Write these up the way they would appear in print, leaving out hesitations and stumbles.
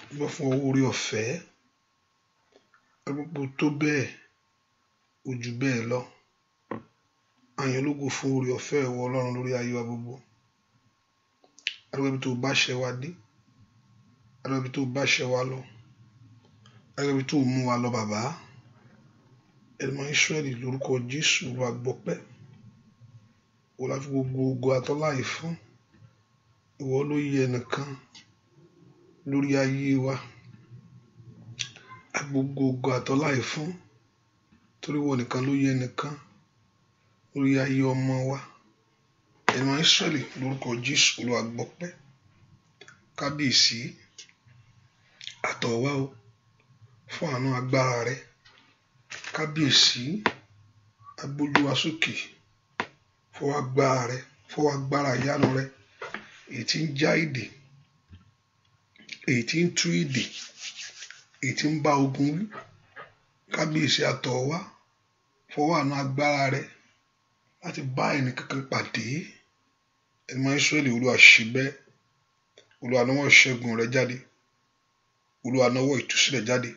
dúpẹ́ fún oore ọ̀fẹ́ gbogbo tó bẹ́ẹ̀ ó jù bẹ́ẹ̀ lọ. Àyàn ológo fún oore ọ̀fẹ́ ìwọ Ọlọ́run lórí ayé wa gbogbo. Adúpẹ́ bí tó bá ṣe wa dé, adúpẹ́ bí tó bá ṣe wa lọ, adúpẹ́ bí tó mú wa lọ bàbá. Ẹ̀mọ́ Ísírẹ́lì lórúkọ Jésù wa gbọpẹ́. Ó la fi gbogbo ògo àtọ́láì fún ìwọ ló yẹ nìkan lórí ayé wa. Gbogbo ògo àtọ́láì fún torí ìwọ nìkan ló yẹ nìkan lórí ayé ọmọ wa. Ẹ̀mọ́ Ísírẹ́lì lórúkọ Jésù Olúwa gbọpẹ́. Kábíyèsí àtọ̀wá o fún àánú agbára rẹ. Kábíyèsí agbójú wa sókè fọwọ́ agbára rẹ, fọwọ́ agbára ìyanu rẹ, èyí tí ń já ìdè, èyí tí ń tú ìdè, èyí tí ń bá ogun wí. Kábíyèsí àtọ̀wá fọwọ́ àánú agbára rẹ láti bá ẹnì kankan pàdé. Ẹ̀mọ́ Ísírẹ́lì Olúwa ṣe bẹ́ẹ̀. Olúwa nawọ́ ìṣẹ́gun rẹ jáde, Olúwa nawọ́ ìtúsílẹ̀ jáde.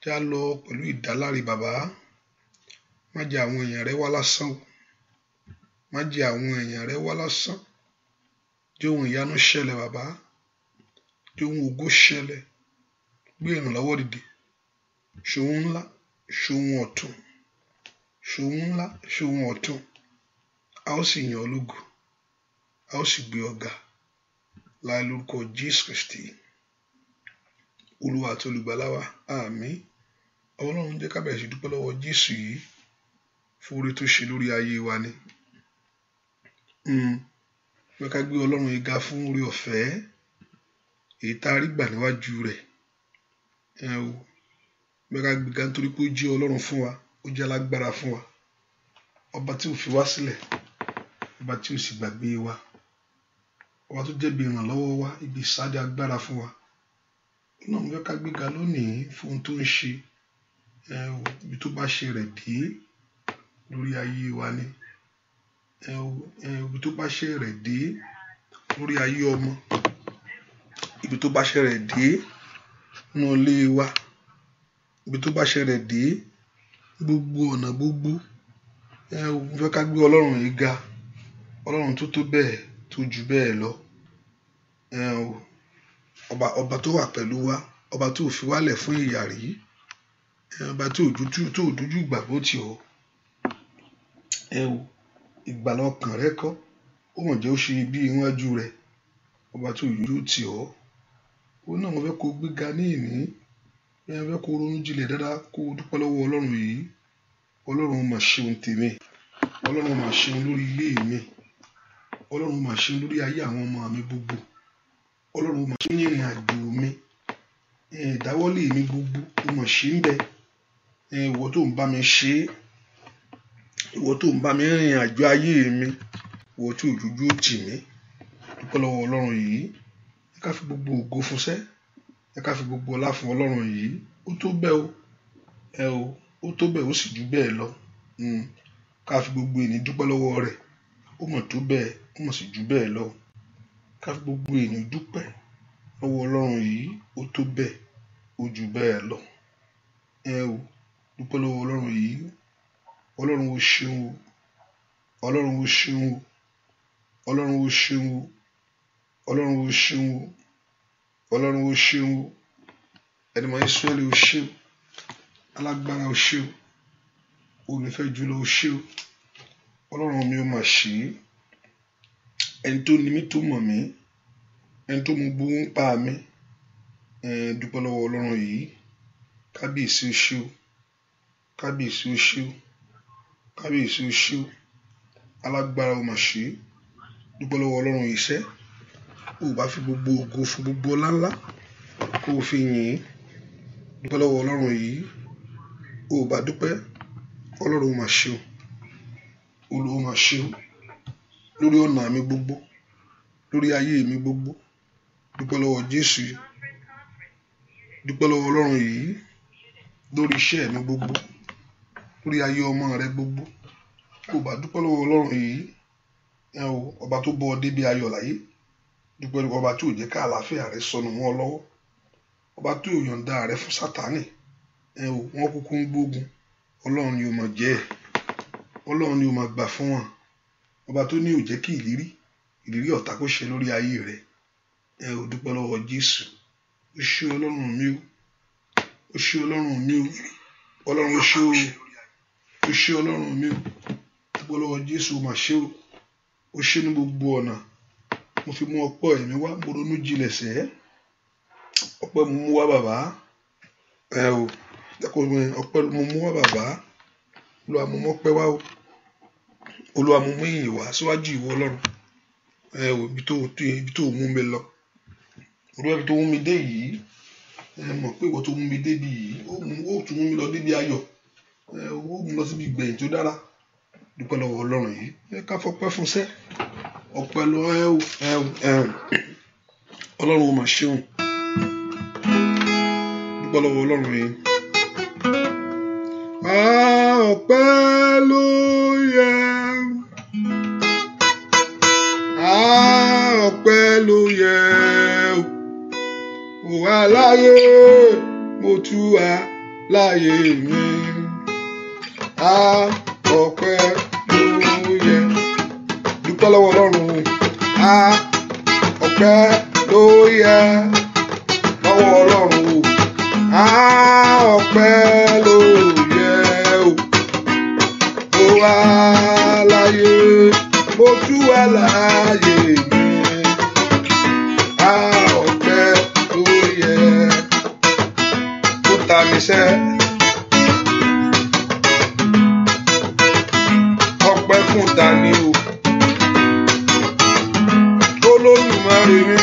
Já lọ pẹ̀lú ìdáláre bàbá. Má jẹ́ àwọn èèyàn rẹ wá lásán o. Má jẹ́ àwọn èèyàn rẹ wá lásán. Jẹ́ ohun ìyanu ṣẹlẹ̀ bàbá. Jẹ́ ohun ògo ṣẹlẹ̀. Gbé ìrànlọ́wọ́ dìde. Ṣòun ńlá, ṣòun ọ̀tun. Ṣòun ńlá, ṣòun ọ̀tun. A ó sì yìn ọ́ lógo. A ó sì gbé ọ ga láì lórúkọ Jésù Kristi Olúwa àti olùgbàlà wa. Àmín. Ọlọ́run jẹ́ ká bẹ̀rẹ̀ sí dúpẹ́ lọ́wọ́ Jésù yìí fún oore tó ṣe lórí ayé wa ni. Pé ká gbé Ọlọ́run yìí ga fún oore ọ̀fẹ́ èyí tá a rí gbà níwájú rẹ̀. Pé ká gbé ga nítorí pé ó jẹ́ Ọlọ́run fún wa, ó jẹ́ alágbára fún wa. Ọba tí ò fi wá sílẹ̀, ọba tí ò sì gbàgbé wa, ọba tó jẹ́ bí ìrànlọ́wọ́ wa, ibi ìsádi agbára fún wa. Náà mo fẹ́ ká gbé ga lónìí fún ohun tó ń ṣe. Ibi tó bá ṣe rẹ̀ dé lórí ayé wa ni. Ibi tó bá ṣe rẹ̀ dé lórí ayé ọmọ, ibi tó bá ṣe rẹ̀ dé nínú ilé wa, ibi tó bá ṣe rẹ̀ dé gbogbo ọ̀nà gbogbo. Mo fẹ́ ká gbé Ọlọ́run yìí ga, Ọlọ́run tó tó bẹ́ẹ̀ tó jù bẹ́ẹ̀ lọ. Ọba tó wà pẹ̀lú wa, ọba tó fi wálẹ̀ fún ìyà rí, ọba tó dojú ìgbàgbọ́ tì ọ́. Ìgbàlà ọkàn rẹ kọ́, ó mọ̀ jẹ́ ó ṣe bí iwájú rẹ̀, ọba tó yóò tì ọ́. Ó náà mo fẹ́ kó gbé ga ní ìní. Mo fẹ́ kó ronú jinlẹ̀ dáadáa, kó dúpẹ́ lọ́wọ́ Ọlọ́run yìí. Ọlọ́run mà ṣeun tèmi, Ọlọ́run mà ṣeun lórí ilé mi, Ọlọ́run mà ṣeun lórí ayé àwọn ọmọ mi gbogbo, Ọlọ́run mà ṣeun ní ìrìn àjò mi, ìdáwọ́lé mi gbogbo, ó mà ṣe ń bẹ. Ìwọ tó ń bá mi ṣe, ìwọ tó ń bá mi rìn àjò ayé mi, ìwọ tí òjòjú ó tì mí. Dúpẹ́ lọ́wọ́ Ọlọ́run yìí. Ẹ ká fi gbogbo ògo fún sẹ́, ẹ ká fi gbogbo ọlá fún Ọlọ́run yìí. Ó tó bẹ́ẹ̀ o, ó tó bẹ́ẹ̀ ó sì jù bẹ́ẹ̀ lọ. Ká fi gbogbo ènìyàn dúpẹ́ lọ́wọ́ rẹ̀. Ó mọ̀ tó bẹ́ẹ̀, ó mọ̀ sì jù bẹ́ẹ̀ lọ. Ká fi gbogbo ènìyàn dúpẹ́ lọ́wọ́ Ọlọ́run yìí. Ó tó bẹ́ẹ̀, ó jù bẹ́ẹ̀ lọ. Dúpẹ́ lọ́wọ́ Ọlọ́run yìí. Ọlọ́run ó ṣeun o, Ọlọ́run ó ṣeun o, Ọlọ́run ó ṣeun o, Ọlọ́run ó ṣeun o, Ọlọ́run ó ṣeun o. Ẹ̀mọ́ Ísírẹ́lì ó ṣe o, alágbára ó ṣe o, onífẹ́ jùlọ ó ṣe o. Ọlọ́run mi ó mà ṣe é. Ẹni tó ní mí tó mọ̀ mí, ẹni tó mọ gbogbo ń pa mí. Dúpẹ́ lọ́wọ́ Ọlọ́run yìí. Kábíyèsí ó ṣe o, kábíyèsí ó ṣe o, kábíyèsí ó ṣe o, alágbára ó mà ṣe é. Dúpẹ́ lọ́wọ́ Ọlọ́run yìí sẹ́. Ó bá fi gbogbo ògo fún gbogbo ọlá ńlá kó o fi yìn. Dúpẹ́ lọ́wọ́ Ọlọ́run yìí. Ó bá dúpẹ́, Ọlọ́run mà ṣe o, Olúwa mà ṣe o lórí ọ̀nà mi gbogbo, lórí ayé mi gbogbo. Dúpẹ́ lọ́wọ́ Jésù. Dúpẹ́ lọ́wọ́ Ọlọ́run yìí lórí iṣẹ́ mi gbogbo, lórí ayé ọmọ rẹ gbogbo. Ó bá dúpẹ́ lọ́wọ́ Ọlọ́run yìí. Ọba tó bọ́ ọ débi ayọ̀ láyé. Dúpẹ́ lọ́wọ́ ọba tí ò jẹ́ ká àlàáfíà rẹ sọnù mọ́ ọ lọ́wọ́. ọba tó yọ̀ǹda rẹ̀ fún Sátánì wọ́n kúkú ń gbógun Ọlọ́run ni ó máa jẹ́ Ọlọ́run ni ó máa gbà fún wọn ọba tó ní ò jẹ́ kí ìlérí ọ̀tá kó ṣe lórí ayé rẹ̀ ò dúpẹ́ lọ́wọ́ Jésù ó ṣé Ọlọ́run mi ó ṣé Ọlọ́run mi Ọlọ́run ó ṣé Ọlọ́run mi dúpẹ́ lọ́wọ́ Jésù ó máa ṣe ó ṣe ní gbogbo ọ̀nà mo fi mú ọpẹ́ ẹ̀mí wá mo ronú jinlẹ̀ sẹ́ ọpẹ́ mo mú wá bàbá ọpẹ́ mo mú wá bàbá Olúwa mo mọ́pẹ́ wá o Olúwa mo mú ìyìn wá síwájú ìwọ Ọlọ́run ibi tó mú mi lọ Olúwa ibi tó mú mi dé yìí mọ̀ pé ìwọ tó mú mi débi yìí ó tún mú mi lọ débi ayọ̀ ó mú lọ síbi ìgbẹ̀yìn tó dára dúpẹ́ lọ́wọ́ Ọlọ́run yìí ká fọpẹ́ fún sẹ́ ọpẹ́ lọ Ọlọ́run ó máa ṣeun dúpẹ́ lọ́wọ́ Ọlọ́run yìí. Ọpẹ́ ló yẹ ọpẹ́ ló yẹ mo wà láyé mo tú wà láyé mi ọpẹ́ ló yẹ dúpẹ́ lọ́wọ́ Ọlọ́run ọpẹ́ ló yẹ lọ́wọ́ Ọlọ́run ọpẹ́ ló yẹ mo wà láyé mo tú wà láyé mi ọpẹ́ ló yẹ ó ta mi sẹ́ ọpẹ́ fún dání o Olódùmarè mi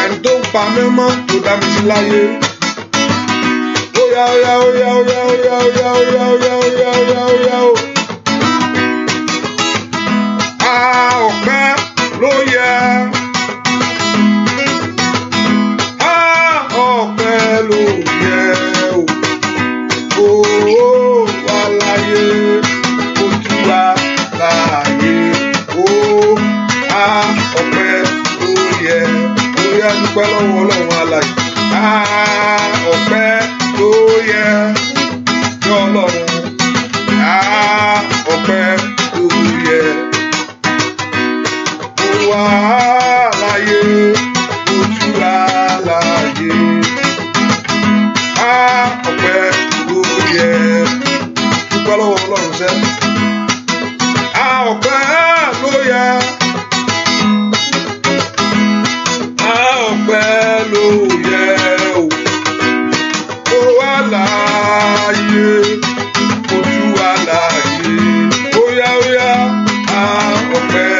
ẹni tó ń pa mí mọ́ tó dá mi sí láyé óyá óyá óyá óyá óyá óyá óyá óyá óyá óyá óyá ó ọpẹ́ ló yẹ ọpẹ́ ló yẹ ó wà láyé ó tú wà láyé ó ọpẹ́ ló yẹ óyá dúpẹ́ lọ́wọ́ Ọlọ́run alààyè ọpẹ́ ló yẹ ní Ọlọ́run ọpẹ́ ló yẹ ó wà láyé ó tú wà láyé ọpẹ́ ló yẹ dúpẹ́ lọ́wọ́ Ọlọ́run sẹ́ ọpẹ́ ló yẹ ọpẹ́ ló yẹ ó wà láyé ó tú wà láyé óyá óyá ọpẹ́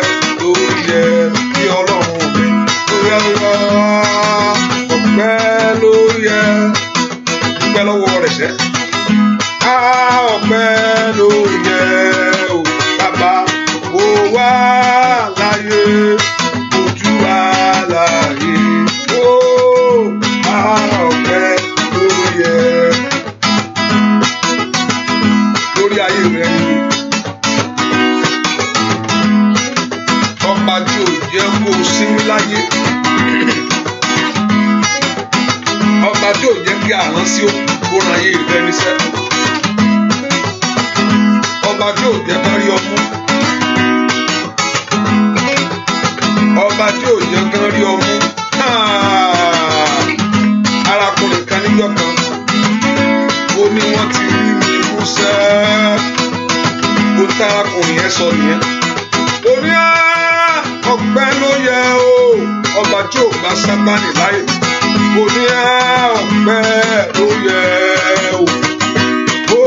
ló yẹ kí Ọlọ́run mi óyá óyá ọpẹ́ ló yẹ dúpẹ́ lọ́wọ́ rẹ̀ sẹ́ ọpẹ́ ló yẹ bàbá ó wà láyé ó tú wà láyé ọpẹ́ ló yẹ lórí ayé rẹ ni ọba tí ò jẹ́ kó o sinmi láyé ọba tí ò jẹ́ kí àrán sí kó ran ayé rẹ níṣẹ́ ọba tí ò jẹ́ kán rí ọmú ọba tí ò jẹ́ kán rí ọmú arákùnrin kan níjọ́ kan ó ní wọ́n ti rí mi músẹ́ ó tárakùnrin yẹn sọ nìyẹn ó ní ọpẹ́ ló yẹ o ọba tí ò gba Sátánì láyè ó ní ọpẹ́ ló yẹ o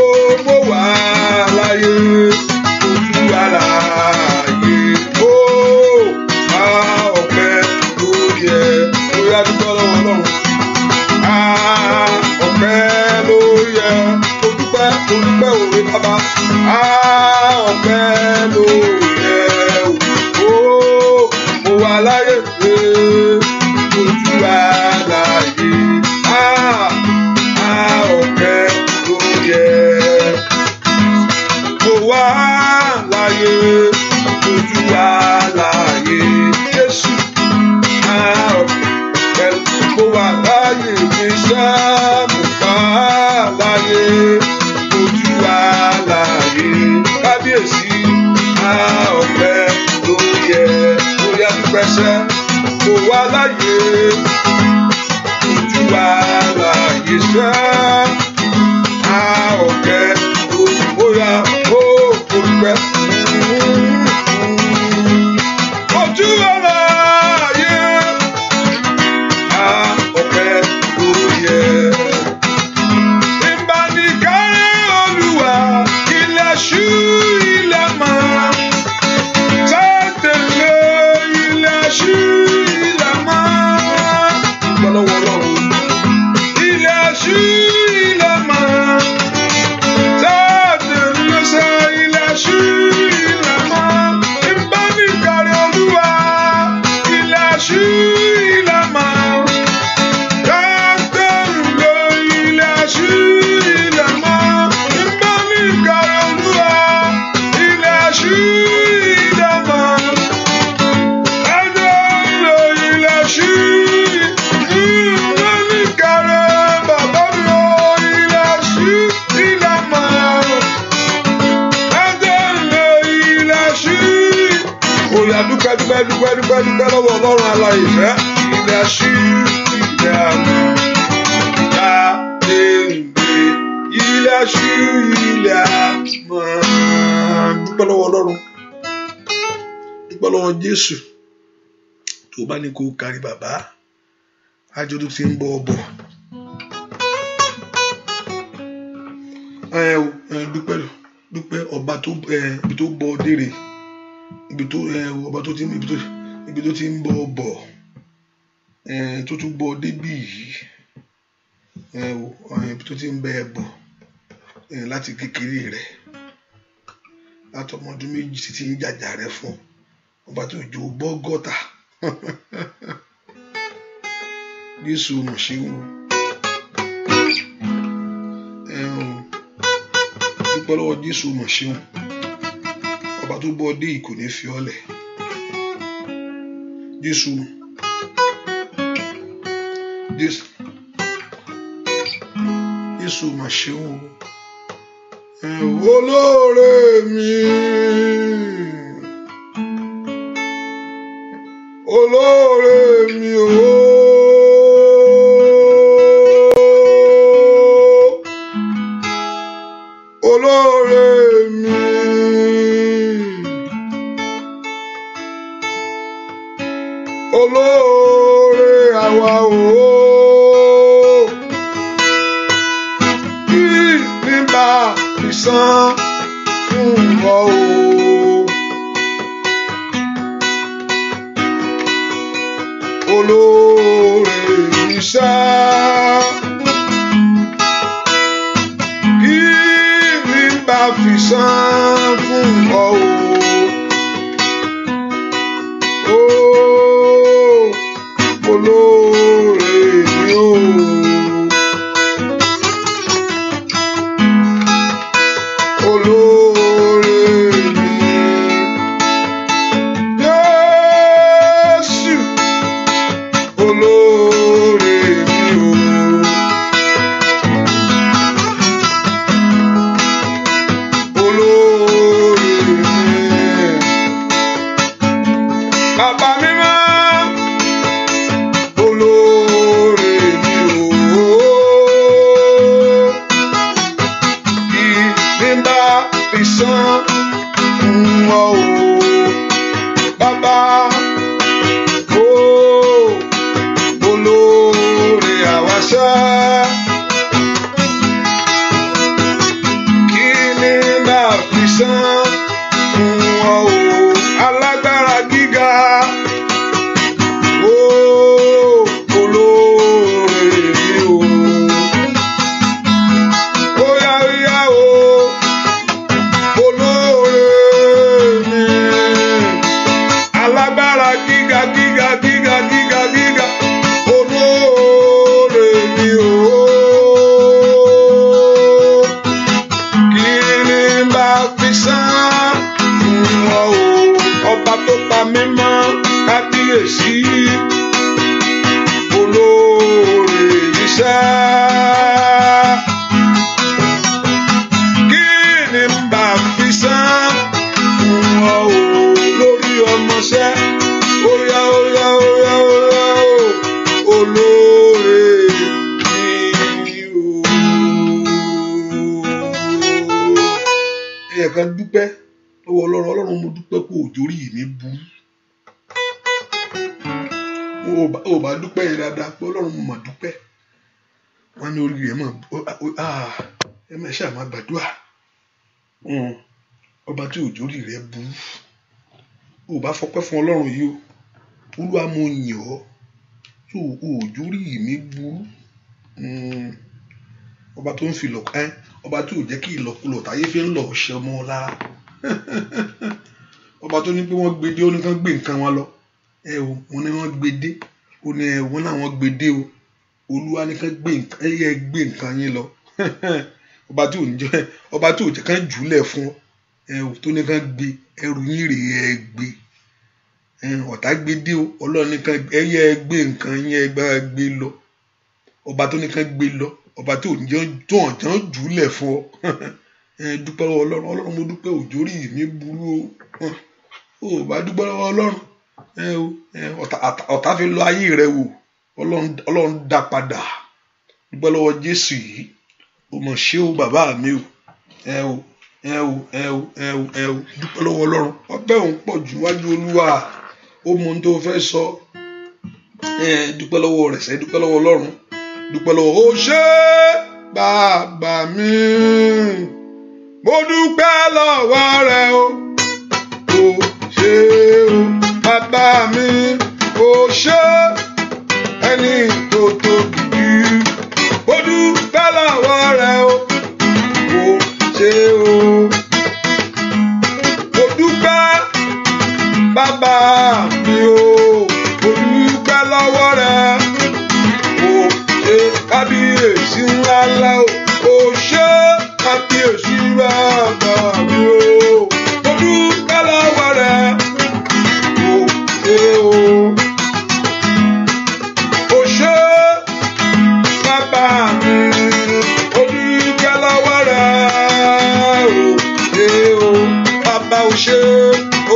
mo wà láyé ojú àlàyé ọpẹ́ ló yẹ ó yá dúpẹ́ lọ́wọ́ Ọlọ́run ọpẹ́ ló yẹ ó dúpẹ́ òwe bàbá ọpẹ́ ló yẹ ó mo wà láyé ojú àlàyé ọpẹ́ ló yẹ mo wà láyé ojú àlàyé Jésù pẹ́sẹ́ kò wá láyé ojú wa láyé sẹ́ a ọ̀kẹ́ bóyá ó kò pẹ́ ojú wa láyé a ọ̀kẹ́ kò yẹ. Ìbánikárẹ́ Olúwa ilẹ̀ ṣú ilẹ̀ mọ́ sátẹ̀lẹ̀ ilẹ̀ ṣú ilẹ̀ mọ́ gbọ́lọ́wọ́ lọ́wọ́ ilẹ̀ ṣú ilẹ̀ mọ́ sátẹ̀lẹ̀ sẹ́ ilẹ̀ ṣú ilẹ̀ mọ́ ìbánikárẹ́ Olúwa ilẹ̀ ṣú ilẹ̀ mọ́ sátẹ̀lẹ̀ ilẹ̀ ṣú ilẹ̀ mọ́ ìbánikárẹ́ Olúwa ilẹ̀ ṣú ilẹ̀ mọ́ sátẹ̀lẹ̀ ilẹ̀ ṣú ìbánikárẹ́ bàbá mi ò ilẹ̀ ṣú ilẹ̀ mọ́ sátẹ̀lẹ̀ ilẹ̀ ṣú. Oya dúpẹ́ dúpẹ́ dúpẹ́ dúpẹ́ dúpẹ́ lọ́wọ́ Ọlọ́run alààyè fẹ́ ilẹ̀ ṣú ilẹ̀ mọ́ ilẹ̀ ṣú ilẹ̀ mọ́. Dúpẹ́ lọ́wọ́ Ọlọ́run, dúpẹ́ lọ́wọ́ Jésù. Tó bá ní kó kárí bàbá àjọ tó ti ń bọ̀ ọ̀bọ̀ dúpẹ́ dúpẹ́ ọba tó ibi tó bọ̀ dèrè ibi tó ọba tó ti ibi tó ti ń bọ̀ ọ̀bọ̀ tó tún bọ̀ débì yìí ibi tó ti ń bẹ ẹ bọ̀ láti kékeré rẹ̀ láti ọmọ ọdún méjì títí ń jàjà rẹ̀ fún ọba tó jò bọ́ gọ́tà Jésù mọ̀ ṣe wọn dúpẹ́ lọ́wọ́ Jésù mọ̀ ṣe wọn ọba tó bọ́ dé kò ní fi ọ́ lẹ̀ Jésù mọ̀ ṣe wọn olóore mi olóore mi olóore mi olóore àwa kí ní bá fi san fún ọ olóore iṣẹ́ kí ní bá fi san fún ọ olóore mi o olóore mi Jésù olóore mi o olóore mi bàbá mi máa olóore mi o ìdímbà ìsàn ọ o bàbá o olóore àwàṣà kí ni bá fi san ọ o alágbára gíga o olóore mi o óyá óyá o olóore mi alágbára gíga gíga gíga gíga gíga olóore mi o kí ni bá fi san ọ o ọba tó pa mí mọ́ kábíyèsí olóore iṣẹ́ kí ni bá fi san ọ o lórí ọmọṣẹ́ óyá dúpẹ́ lọ́wọ́ Ọlọ́run mo dúpẹ́ pé òjò orí mi burú. Ó bá dúpẹ́ yẹn dáadáa pé Ọlọ́run mo mà dúpẹ́. Wọ́n ní orí rẹ̀ mọ̀ ẹ máa ṣáà máa gbàdúrà. Ọba tí òjò orí rẹ̀ burú. Ó bá fọpẹ́ fún Ọlọ́run yìí o. Olúwa mo yìn ọ́. Tó òjò orí mi burú. Ọba tó ń fi ọba tí ò jẹ́ kí ìlọkulọ̀ táyé fi ń lọ ṣe ọmọ lára. Ọba tó ní pé wọ́n gbé dé ó ní kán gbé nǹkan wọn lọ. Wọ́n ní wọ́n gbé dé ó ní wọ́n láwọn gbé dé o. Olúwa ní kán gbé nǹkan yín lọ. Ọba tí ò jẹ́ kán jùlẹ̀ fún ọ. Tó ní kán gbé ẹrù yín rèé gbé. Ọ̀tá gbé dé o. Ọlọ́run ní kán gbé nǹkan yín gbé lọ. Ọba tó ní kán gbé lọ. Ọba tí ò jẹ́ jùlẹ̀ fún ọ. Dúpẹ́ lọ́wọ́ Ọlọ́run. Ọlọ́run mo dúpẹ́ òjò orí mi burú o. Ó bá dúpẹ́ lọ́wọ́ Ọlọ́run. Ọ̀tá fi lọ ayé rẹ wò. Ọlọ́run dá padà. Dúpẹ́ lọ́wọ́ Jésù yìí. O mọ̀ ṣé o bàbá mi o. Dúpẹ́ lọ́wọ́ Ọlọ́run. Ọpẹ́ òun pọ̀ jù wájú Olúwa. Ó mọ ohun tó fẹ́ sọ. Dúpẹ́ lọ́wọ́ rẹ̀ sẹ́. Dúpẹ́ lọ́wọ́ Ọlọ́run. Dúpẹ́ lọ́wọ́ ó ṣé bàbá mi. Mo dúpẹ́ lọ́wọ́ rẹ o. Ó ṣé o bàbá mi. Ó ṣé ẹni tó tóbi jù. Mo dúpẹ́ lọ́wọ́ rẹ o. Ó ṣé o. Mo dúpẹ́ bàbá mi o. Mo dúpẹ́ lọ́wọ́ rẹ. Ó ṣé kábíyèsí ńlá ńlá o. Ó ṣé kábíyèsí bàbá mi o. Mo dúpẹ́ lọ́wọ́ rẹ. Ó ṣé o. Ó ṣé bàbá mi. Mo dúpẹ́ lọ́wọ́ rẹ. Ó ṣé o. Bàbá ó ṣé.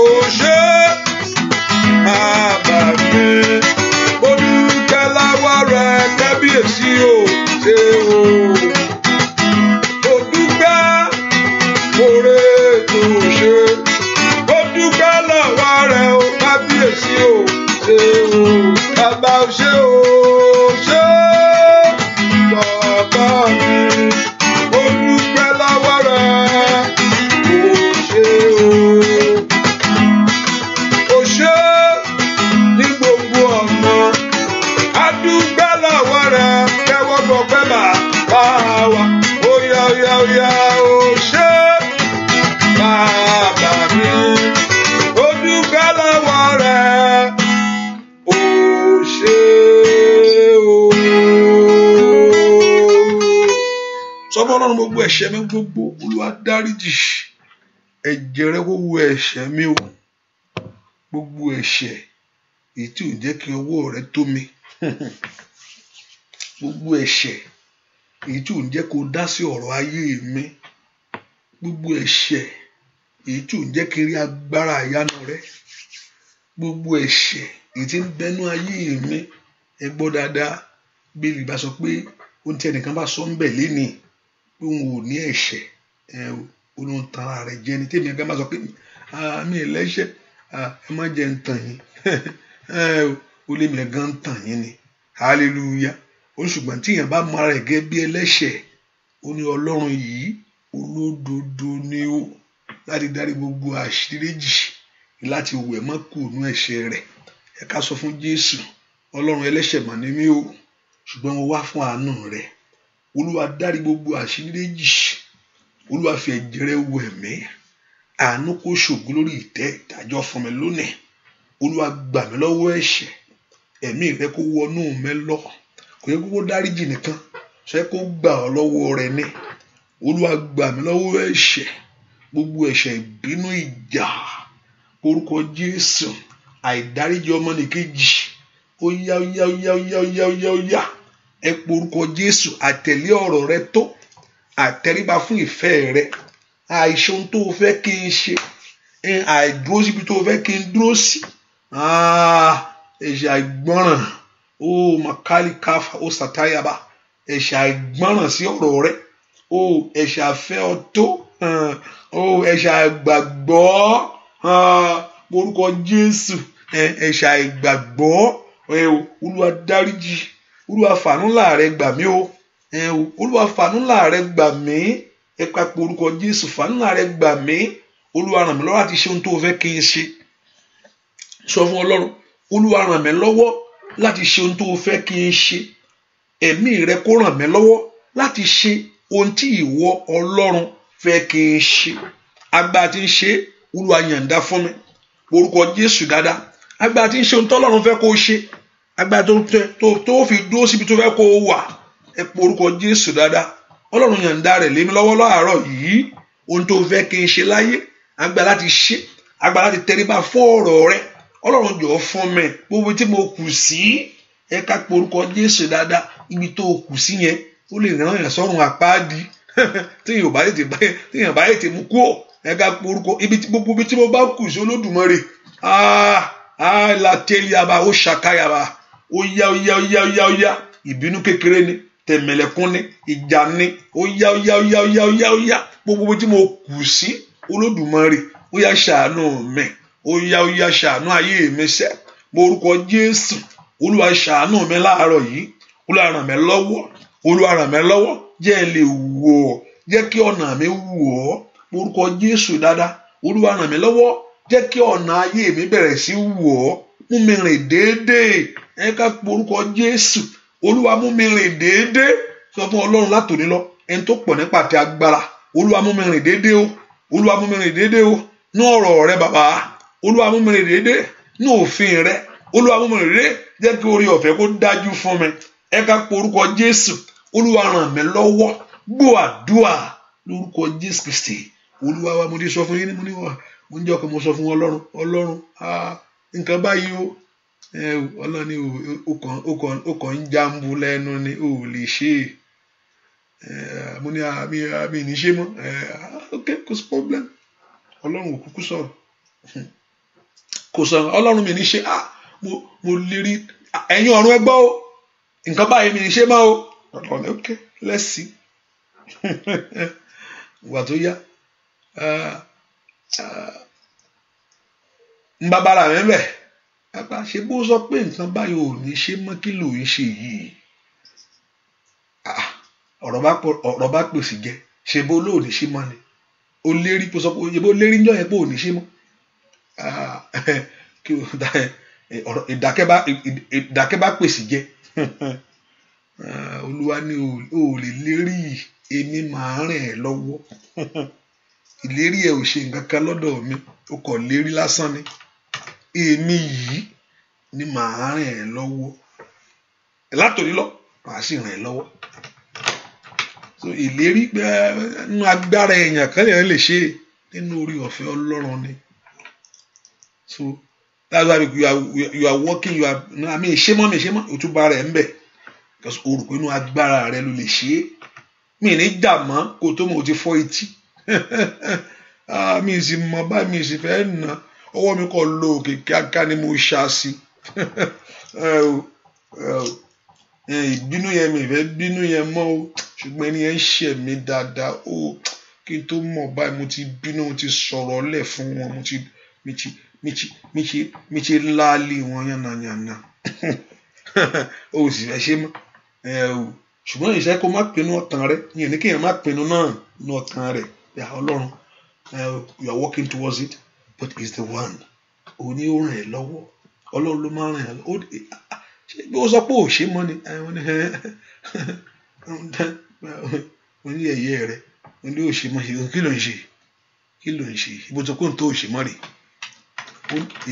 Ó ṣé bàbá mi. Mo dúpẹ́ lọ́wọ́ rẹ. Kábíyèsí o. Ṣé o. Mo dúpẹ́ oore tó ṣe. Mo dúpẹ́ lọ́wọ́ rẹ o. Kábíyèsí o. Ṣé o. Bàbá o ṣé o. Ṣé bàbá mi. Mo dúpẹ́ lọ́wọ́ rẹ. O ṣé o. O ṣé ní gbogbo ọ̀nà. A dúpẹ́ lọ́wọ́ rẹ. Kẹ́wọ́ gbọ́ pẹ́ bàbá wa. Óyá óyá óyá o ṣé bàbá mi. Ó dúpẹ́ lọ́wọ́ rẹ. Ó ṣé o. Sọ fún Ọlọ́run gbogbo ẹ̀ṣẹ̀ mi gbogbo. Olúwa dáríjì. Ẹ̀jẹ̀ rẹ kó wẹ ẹ̀ṣẹ̀ mi o. Gbogbo ẹ̀ṣẹ̀ èyí tí ò jẹ́ kí ọwọ́ rẹ tó mi. Gbogbo ẹ̀ṣẹ̀ èyí tí ò ń jẹ́ kó dá sí ọ̀rọ̀ ayé mi. Gbogbo ẹ̀ṣẹ̀ èyí tí ò ń jẹ́ kí n rí agbára ìyanu rẹ. Gbogbo ẹ̀ṣẹ̀ èyí tí ń bẹnu ayé mi. Ẹ gbọ́ dáadáa. Bíbélì bá sọ pé ohun tí ẹnìkan bá sọ ń bẹ̀ lénìí pé òun ò ní ẹ̀ṣẹ̀. Ó ní tan ara rẹ̀ jẹ ni. Tèmi ẹ̀gá máa sọ pé mi ò lẹ́ṣẹ̀. Ẹ má jẹ́ ń tàn yín. Ó lé mi ẹ̀gá ń tàn yín ni. Hallelujah. Ó ṣùgbọ́n tí èèyàn bá mọ ara rẹ̀ gẹ́gẹ́ bí ẹlẹ́ṣẹ̀, ó ní Ọlọ́run yìí olódodo ni ó láti dárí gbogbo àṣírí jì láti wẹ̀ mọ́ kúrò nínú ẹ̀ṣẹ̀ rẹ̀. Ẹ ká sọ fún Jésù, Ọlọ́run ẹlẹ́ṣẹ̀ mà ni mí o, ṣùgbọ́n mo wá fún àánú rẹ̀. Olúwa dárí gbogbo àṣírí jì. Olúwa fi ẹ̀jẹ̀ rẹ̀ wẹ̀ mí. Àánú kó ṣògo lórí ìtẹ́ ìdájọ́ fún mi lónìí. Olúwa gbà mí lọ́wọ́ ẹ̀ṣẹ̀. Ẹ̀mí rẹ kó wọnú mi lọ. Kò yẹ kó dáríjì nìkan, ṣé kó gbà ọ́ lọ́wọ́ rẹ ní. Olúwa gbà mí lọ́wọ́ ẹ̀ṣẹ̀. Gbogbo ẹ̀ṣẹ̀ ìbínú ìjà. Orúkọ Jésù. Àìdáríjì ọmọnìkejì. Ó yá ó yá ó yá ó yá ó yá ó yá ó yá. Ẹ pe orúkọ Jésù. Àtẹ̀lé ọ̀rọ̀ rẹ tó. Àtẹríba fún ìfẹ́ rẹ. Àìṣe ohun tó o fẹ́ kí n ṣe. Àìdúró síbi tó o fẹ́ kí n dúró sí. Ẹ̀ṣẹ̀ àìgbọ́ràn. Makali kafa ó sàtáyàbá. Ẹ̀ṣẹ̀ àìgbọ́ràn sí ọ̀rọ̀ rẹ. Ẹ̀ṣẹ̀ àfẹ́ ọ̀tọ̀. ẹ ṣàìgbàgbọ́ orúkọ Jésù ẹ ṣàìgbàgbọ́ Olúwa dáríjì, Olúwa fàánú ńlá rẹ gbà mí o Olúwa fàánú ńlá rẹ gbà mí, ẹ papọ̀ orúkọ Jésù, fàánú ńlá rẹ gbà mí, Olúwa ràn mí lọ́wọ́ láti ṣe ohun tó fẹ́ kí n ṣe. Sọ fún Ọlọ́run, Olúwa ràn mí lọ́wọ́ láti ṣe ohun tó fẹ́ kí n ṣe. Ẹ̀mí rẹ kó ràn mí lọ́wọ́ láti ṣe ohun tí ìwọ Ọlọ́run fẹ́ kí n ṣe. Agbára tí ń ṣe, Olúwa yàǹda fún mi orúkọ Jésù dáadáa. Agbára tí ń ṣe ohun tí Ọlọ́run fẹ́ kó ṣe, agbára tó fi dúró síbi tó fẹ́ kó wà, ẹ pọ orúkọ Jésù dáadáa. Ọlọ́run yàǹda rẹ̀ lé mi lọ́wọ́ láàárọ̀ yìí, ohun tó fẹ́ kí n ṣe láyé, agbára láti ṣe, agbára láti tẹríba fún ọ̀rọ̀ rẹ. Ọlọ́run jọ̀ọ́ fún mi gbogbo tí mo kù sí, ẹ ká pọ orúkọ Jésù dáadáa. Ibi tó kù sí yẹn ó lè ràn yàn sọ́run àpáàdì téèyàn bá yẹ tèmú kú ọ, ẹ ká pọ orúkọ gbogbo ibi tí mo bá kù sí Olódùmarè. Látẹ́líaba ó ṣàkáyàbá ó yá ìbínú kékeré ni, tẹ̀mẹ̀lẹ̀kún ni, ìjà ni, ó yá gbogbo ibi tí mo kù sí Olódùmarè ó yá ṣàánú mi, ó yá ṣàánú ayé mi sẹ́ orúkọ Jésù. Olúwa ṣàánú mi láàárọ̀ yìí, Olúwa ràn mí lọ́wọ́, Olúwa ràn mí lọ́wọ́, jẹ́ ẹ lè wò ọ́, jẹ́ kí ọ̀nà mi wò ọ́ orúkọ Jésù dáadáa. Olúwa ràn mí lọ́wọ́, jẹ́ kí ọ̀nà ayé mi bẹ̀rẹ̀ sí wò ọ́, mú mi rìn déédéé, ẹ ká porúkọ Jésù. Olúwa mú mi rìn déédéé. Sọ fún Ọlọ́run látòní lọ, ẹni tó pọ̀ nípa ti agbára, Olúwa mú mi rìn déédéé o, Olúwa mú mi rìn déédéé o ní ọ̀rọ̀ rẹ bàbá, Olúwa mú mi rìn déédéé ní òfin rẹ, Olúwa mú mi rìn déédéé, jẹ́ kí orí ọ̀fẹ́ kó dájú fún mi, ẹ ká porúkọ Jésù. Olúwa ràn mí lọ́wọ́, gbọ́ àdúrà lórúkọ Jésù Kristi Olúwa wa. Mo ti sọ fún yín, mo ń jẹ́ ọkàn mo sọ fún Ọlọ́run nǹkan báyìí o Ọlọ́run ni ó kàn ń jambu lẹ́nu ni ó lè ṣe mo ní àmì ní ṣe mọ́ ok kò sí problem. Ọlọ́run ò kúkú sọ̀rọ̀ kò sọ̀rọ̀, Ọlọ́run mi ní ṣe mo lè rí ẹ̀yin ọ̀run ẹ gbọ́ o, nǹkan báyìí mi ní ṣe mọ́ o. Ọlọ́run ok let's see ìgbà tó yá ń bá bára rẹ̀ bẹ̀ bàbá ṣe bó sọ pé nǹkan báyìí ò ní ṣe mọ́, kí ló ń ṣe yìí? ọ̀rọ̀ bá pèsè jẹ ṣe bó lóòní ṣe mọ́ ni ó lérí kó sọ pé bó lérí ńjọ́ yẹn pé ò ní ṣe mọ́. Ìdákẹ́ bá pèsè jẹ Olúwa ní ò lè lérí, èmi máa ràn ẹ́ lọ́wọ́. Ìlérí ẹ ò ṣe nǹkan kan lọ́dọ̀ mi, ó kàn lérí lásán ni. Èmi yìí ni màá ràn ẹ́ lọ́wọ́, látòní lọ màá sì ràn ẹ́ lọ́wọ́. So ìlérí pé nínú agbára èèyàn kan lè ṣe, nínú orí ọ̀fẹ́ Ọlọ́run ni. So that's why you are working, ṣe mọ́ òtúbà rẹ̀ ń bẹ̀ because o rò pé inú agbára rẹ ló lè ṣe é. Mi ní jà mọ́ kó tó mo ti fọ́ etí mi sì mọ báyìí, mi sì fẹ́ nà ọwọ́ mi kọ́ lo òkè kíákíá ni mo ṣá sí. Ìbínú yẹn mi ìfẹ́ bínú yẹn mọ́ o, ṣùgbọ́n ẹni yẹn ń ṣẹ̀ mí dáadáa o. Kí n tó mọ̀ báyìí mo ti bínú, mo ti sọ̀rọ̀ lẹ̀ fún wọn, mi ti láàlì wọn yànnàyànnà o sì fẹ́ ṣe mọ́ ṣùgbọ́n ìṣe kó má pinnu ọkàn rẹ, ìyẹn ní kéèyàn má pinnu náà ní ọkàn rẹ. Ọlọ́run you are working towards it but it's the one òní ó ràn ẹ́ lọ́wọ́. Ọlọ́run ló máa ràn ẹ́ lọ́wọ́. Bí ó sọ pé ò ṣe mọ́ ni wọ́n ní ẹ̀yẹ rẹ̀ wọ́n ní ò ṣe mọ́, kí ló ń ṣe ibo tó kóhun tó ò ṣe mọ́ rè.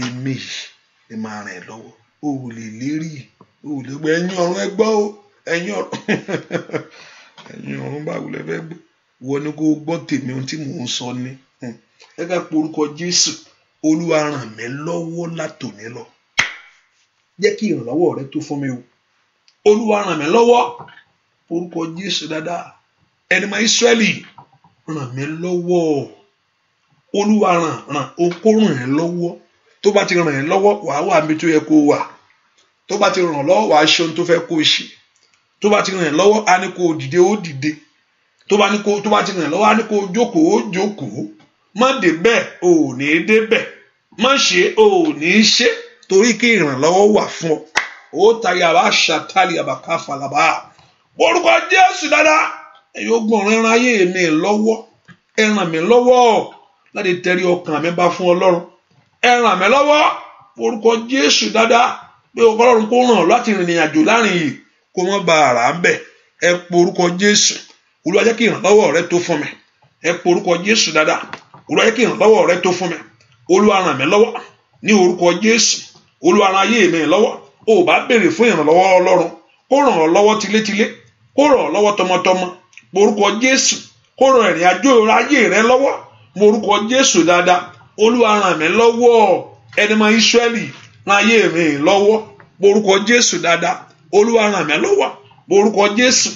Èmi yìí ni máa ràn ẹ́ lọ́wọ́, o ò lè lérí, o ò lè gbọ́ ẹ̀yin ọ̀run ẹ gbọ́ o, ẹ̀yin ọ̀run báwo lẹ fẹ́ gbọ́? Wọ́n ní kó gbọ́ tèmi, ohun tí mò ń sọ ni. Ẹ ká porúkọ Jésù. Olúwa ràn mí lọ́wọ́ látòní lọ, jẹ́ kí ìrànlọ́wọ́ rẹ tó fún mi o. Olúwa ràn mí lọ́wọ́, porúkọ Jésù dáadáa. Ẹni máa Ísírẹ́lì ràn mí lọ́wọ́. Olúwa kó ràn ẹ́ lọ́wọ́. Tó bá ti ràn ẹ́ lọ́wọ́ wàá wà níbi tó yẹ kó wà. Tó bá ti ràn ọ́ lọ́wọ́ wàá ṣe ohun tó fẹ́ kó ṣe. Tó bá ti ràn ẹ́ lọ́wọ́ á ní kó dìde ó dìde. tó bá ti ràn lọ́wọ́ á ní kó jókòó ó jókòó, má débẹ̀ ò ní débẹ̀, má ṣe ò ní ṣe, torí kí ìrànlọ́wọ́ wà fún ọ. Ó tayé àbá ṣàtàlì àbàká falàbà. Orúkọ Jésù dáadáa, ẹ̀yin ogun ọ̀run, ẹ ràn ayé mi lọ́wọ́, ẹ ràn mí lọ́wọ́ láti tẹrí ọkàn mi bá fún Ọlọ́run. Ẹ ràn mí lọ́wọ́ orúkọ Jésù dáadáa, pé Ọlọ́run kó ràn láti rìnrìn àjò láàrin yìí kó mọ́ bá ara ń bẹ̀. Ẹ po orúkọ Jésù. Olúwa jẹ́ kí ìrànlọ́wọ́ rẹ tó fún mi. Ẹ po orúkọ Jésù dáadáa. Olúwa jẹ́ kí ìrànlọ́wọ́ rẹ tó fún mi. Olúwa ràn mí lọ́wọ́ ní orúkọ Jésù. Olúwa ràn ayé mi lọ́wọ́. O bá béèrè fún ìrànlọ́wọ́ Ọlọ́run, kó ràn ọ́ lọ́wọ́ tilétilé, kó ràn ọ́ lọ́wọ́ tọmọtọmọ. Orúkọ Jésù, kó ràn ìrìn àjò ayé rẹ lọ́wọ́. Orúkọ Jésù dáadáa. Olúwa ràn mí lọ́wọ́. Ẹni mọ Ísírẹ́lì, ràn ayé mi lọ́wọ́. Orúkọ Jésù dáadáa. Olúwa ràn mí lọ́wọ́. Orúkọ Jésù.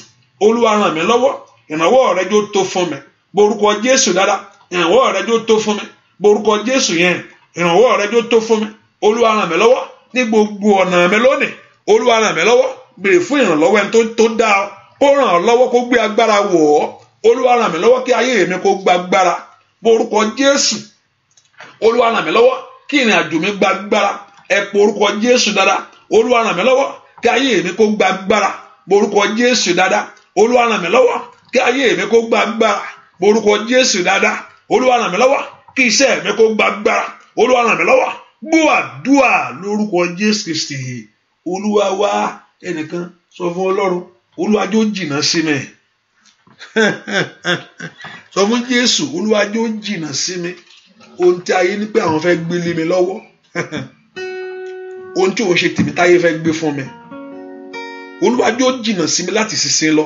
Olúwa ràn mí lọ́wọ́. Ìrànwọ́ rẹ jó tó fún mi. Orúkọ Jésù dáadáa. Ìrànwọ́ rẹ jó tó fún mi. Orúkọ Jésù yẹn. Ìrànwọ́ rẹ jó tó fún mi. Olúwa ràn mí lọ́wọ́ ní gbogbo ọ̀nà mi lónìí. Olúwa ràn mí lọ́wọ́. Béèrè fún ìrànlọ́wọ́ ẹni tó dá ọ. Kó ràn ọ́ lọ́wọ́, kó gbé agbára wọ̀ ọ́. Olúwa ràn mí lọ́wọ́ kí ayé mi kó gba agbára. Orúkọ Jésù. Olúwa ràn mí lọ́wọ́ kí ìrìn àjò mi gba agbára. Ẹ po orúkọ Jésù dáadáa. Olúwa ràn mí lọ́wọ́ kí ayé mi kó gba agbára. Orúkọ Jésù dáadáa. Olúwa ràn mí lọ́wọ́ kí ayé mi kó gba agbára. Orúkọ Jésù dáadáa. Olúwa ràn mí lọ́wọ́ kí iṣẹ́ mi kó gba agbára. Olúwa ràn mí lọ́wọ́. Gbọ́ àdúà lórúkọ Jésù Kristi. Olúwa wá. Ẹnìkan sọ fún Ọlọ́run, Olúwa jó jìnnà sí mi. Sọ fún Jésù, Olúwa jó jìnnà sí mi. Ohun tí ayé ní pé àwọn fẹ́ gbé lé mi lọ́wọ́. Ohun tí òun ṣe tèmi táyé fẹ́ gbé fún mi. Olúwa jó jìnnà sí mi láti ṣiṣẹ́ lọ.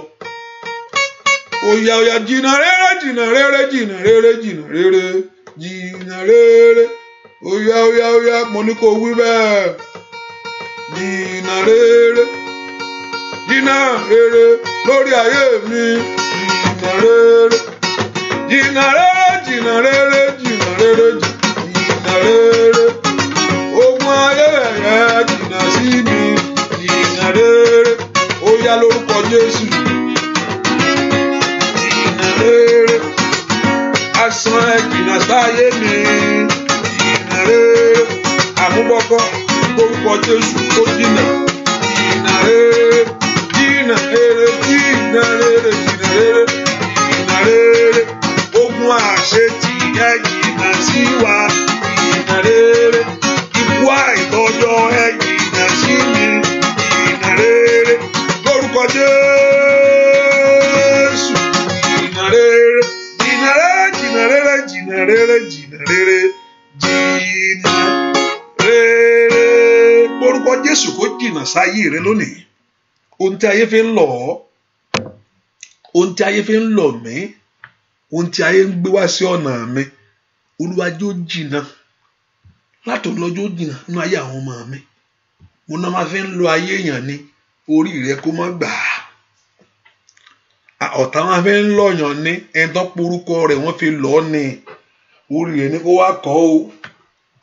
Oya oya jìnnà rere, jìnnà rere, jìnnà rere, jìnnà rere, jìnnà rere. Oya oya oya, mo ní kó wí bẹ́ẹ̀. Jìnnà rere, jìnnà rere lórí ayé mi. Jìnnà rere, jìnnà rere, jìnnà rere, jìnnà rere, jìnnà rere. Ogun ayé rẹ̀ jìnnà sí mi. Jìnnà rere, oya lórúkọ Jésù. Jìnnà rere, asán ẹ jìnnà sáyé mi. Jìnnà rere, àmúbọ́kọ́ lórúkọ Jésù tó jìnnà. Jìnnà rere, jìnnà rere, jìnnà rere, jìnnà rere, jìnnà rere. Ogun àṣetì ẹ jìnnà sí wa. Jìnnà rere, ikú àìtọ́jọ́ ẹ jìnnà sí mi. Jìnnà rere, lórúkọ Jésù. Jìnnà rere, jìnnà rere, jìnnà rere, jìnnà rere, jìnnà rere, jìnnà rere. Lórúkọ Jésù kó jìnnà sáyé rẹ lónìí. Ohun tí ayé fi ń lọ ọ́, ohun tí ayé fi ń lọ mí, ohun tí ayé ń gbé wá sí ọ̀nà mi, Olúwa jó jìnnà. Látòun lọ́jọ́ jìnnà nínú ayé àwọn ọmọ mi. Mo náà máa fi ń lo ayé èèyàn ni, orí rẹ kó má gbà á. Ọ̀tá máa fi ń lọ̀yàn ní, ẹni tó porúkọ rẹ̀ wọ́n fi lọ́ ni, orí rẹ̀ ní kó wá kọ́ o.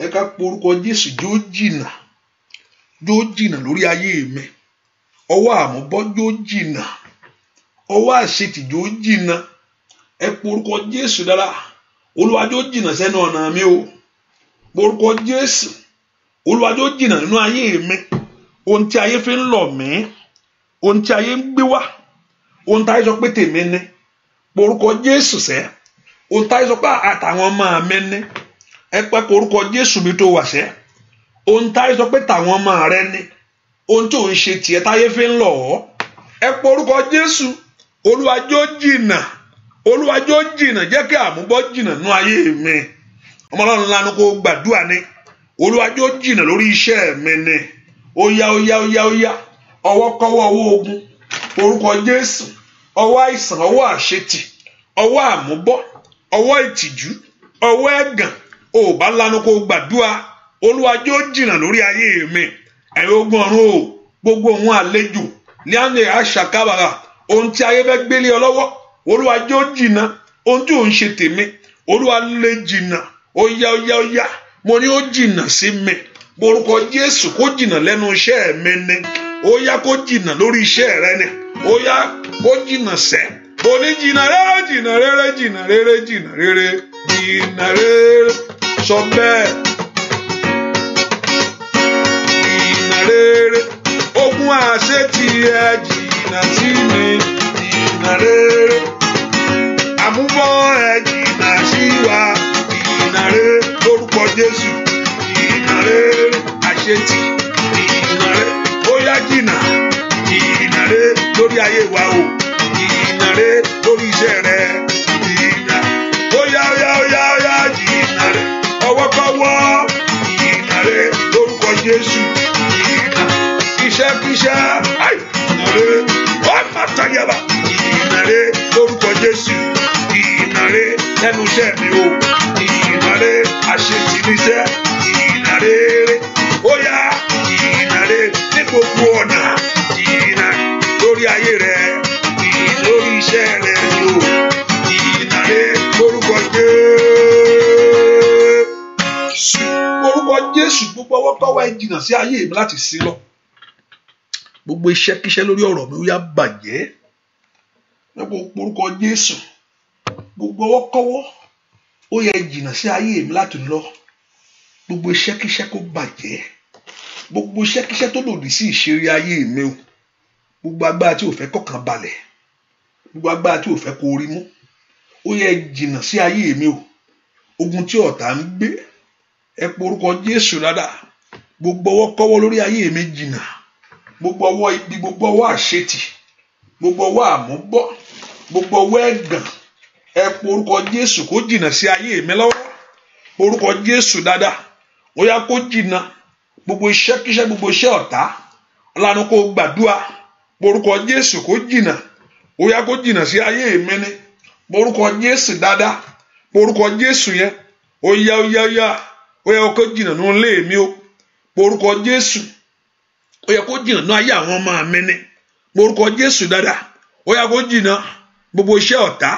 Ẹ ká porúkọ Jésù jó jìnnà, jó jìnnà lórí ayé mi. Ọwọ́ àmúbọ́ jó jìnnà, ọwọ́ àṣetì jó jìnnà. Ẹ porúkọ Jésù dára. Olúwa jó jìnnà sẹ́nu ọ̀nà mi o. Porúkọ Jésù. Olúwa jó jìnnà nínú ayé mi. Ohun tí ayé fi ń lọ mí, ohun tí ayé ń gbé wá, ohun tí ayé sọ pé tèmi ni. Porúkọ Jésù sẹ́. Ohun tí ayé sọ pé àtàwọn ọmọ mi ni. Ẹ pẹ́ porúkọ Jésù mi tó wà sẹ́. Ohun tí ayé sọ pé tàwọn ọmọ rẹ ni. Ohun tí òun ṣe tiẹ̀ táyé fi ń lọ ọ́. Ẹ porúkọ Jésù. Olúwa jó jìnnà. Olúwa jó jìnnà, jẹ́ kí àmúbọ́ jìnnà nínú ayé mi. Ọmọ Ọlọ́run lánà kó gbàdúrà ni. Olúwa jó jìnnà lórí iṣẹ́ mi ni. Óyá óyá óyá óyá. Ọwọ́ kọ́wọ́ ọwọ́ ogun. Orúkọ Jésù. Ọwọ́ àìsàn, ọwọ́ àṣetì, ọwọ́ àmúbọ́, ọwọ́ ìtìjú, ọwọ́ ẹ̀gàn. Ó bá lánà kó gbàdúrà. Olúwa jó jìnnà lórí ayé mi. Ẹ̀yin ogun ọ̀run o, gbogbo ohun àlejò líànà àṣàkábàrà, ohun tí ayé fẹ́ gbélé ọ lọ́wọ́, Olúwa jó jìnnà. Ohun tí òun ṣe tèmi, Olúwa lé jìnnà. Óyá óyá óyá, mo ní ó jìnnà sí mi. Orúkọ Jésù kó jìnnà lẹ́nu iṣẹ́ mi ni. Óyá kó jìnnà lórí iṣẹ́ rẹ ni. Óyá kó jìnnà sẹ́ Boni jìnnà rere, jìnnà rere, jìnnà rere, jìnnà rere, jìnnà rere. Sọ bẹ́ẹ̀. Jìnnà rere. Ogun àṣetì ẹ jìnnà sí mi, jìnnà rere. Àmúbọ̀ ẹ jìnnà sí wa, jìnnà rere. Lórúkọ Jésù, jìnnà rere. Àṣetì, jìnnà rere. Ó yá jìnnà, jìnnà rere lórí ayé wa o, jìnnà rere lórí iṣẹ́ rẹ, jìnnà. Ó yá jìnnà rere. Ọwọ́kọ́wọ́, jìnnà rere lórúkọ Jésù, jìnnà. Iṣẹ́, jìnnà rere. Ó má tayaba, jìnnà rere lórúkọ Jésù, jìnnà rere lẹ́nu iṣẹ́ mi o, jìnnà rere àṣetì níṣẹ́, jìnnà rere. Ó yá jìnnà rere ní gbogbo ọ̀nà, jìnnà lórí ayé rẹ, jìnnà lórí iṣẹ́ rẹ o, jìnnà rere lórúkọ Jésù. Orúkọ Jésù, gbogbo ọwọ́ tọ́wọ́ ẹ jìnnà sí ayé mi láti sí lọ. Gbogbo iṣẹ́ kíṣẹ́ lórí ọ̀rọ̀ mi ó yá bàjẹ́. Orúkọ Jésù, gbogbo ọwọ́ kọ́wọ́ ó yẹ jìnnà sí ayé mi láti lọ. Gbogbo iṣẹ́ kíṣẹ́ kó bàjẹ́. Gbogbo iṣẹ́ kíṣẹ́ tó lòdì sí ìṣeré ayé mi o. Gbogbo agbára tí ò fẹ́ kọ̀kan balẹ̀. Gbogbo agbára tí ò fẹ́ kó rí mú. Ó yẹ jìnnà sí ayé mi o. Ogun tí ọ̀tá ń gbé. Ẹ pe orúkọ Jésù dáadáa. Gbogbo ọwọ́ kọ́wọ́ lórí ayé mi jìnnà. Gbogbo ọwọ́ ibi, gbogbo ọwọ́ àṣetì, gbogbo ọwọ́ àmúbọ́, gbogbo ọwọ́ ẹ̀gàn. Ẹ pe orúkọ Jésù kó jìnnà sí ayé mi lọ́wọ́. Orúkọ Jésù dáadáa. Ó yá kó jìnnà. Gbogbo iṣẹ́ kíṣẹ́, gbogbo iṣẹ́ ọ̀tá. Ọlọ́run kó gbàdúrà. Orúkọ Jésù kó jìnnà. Ó yá kó jìnnà sí ayé mi ni. Orúkọ Jésù dáadáa. Orúkọ Jésù yẹn. Ó yá. Ó yá kó jìnnà nínú ilé mi o. Orúkọ Jésù. Ó yẹ kó jìnnà ní ayé àwọn ọmọ mi ni. Orúkọ Jésù dáadáa. Ó yẹ kó jìnnà gbogbo iṣẹ́ ọ̀tá,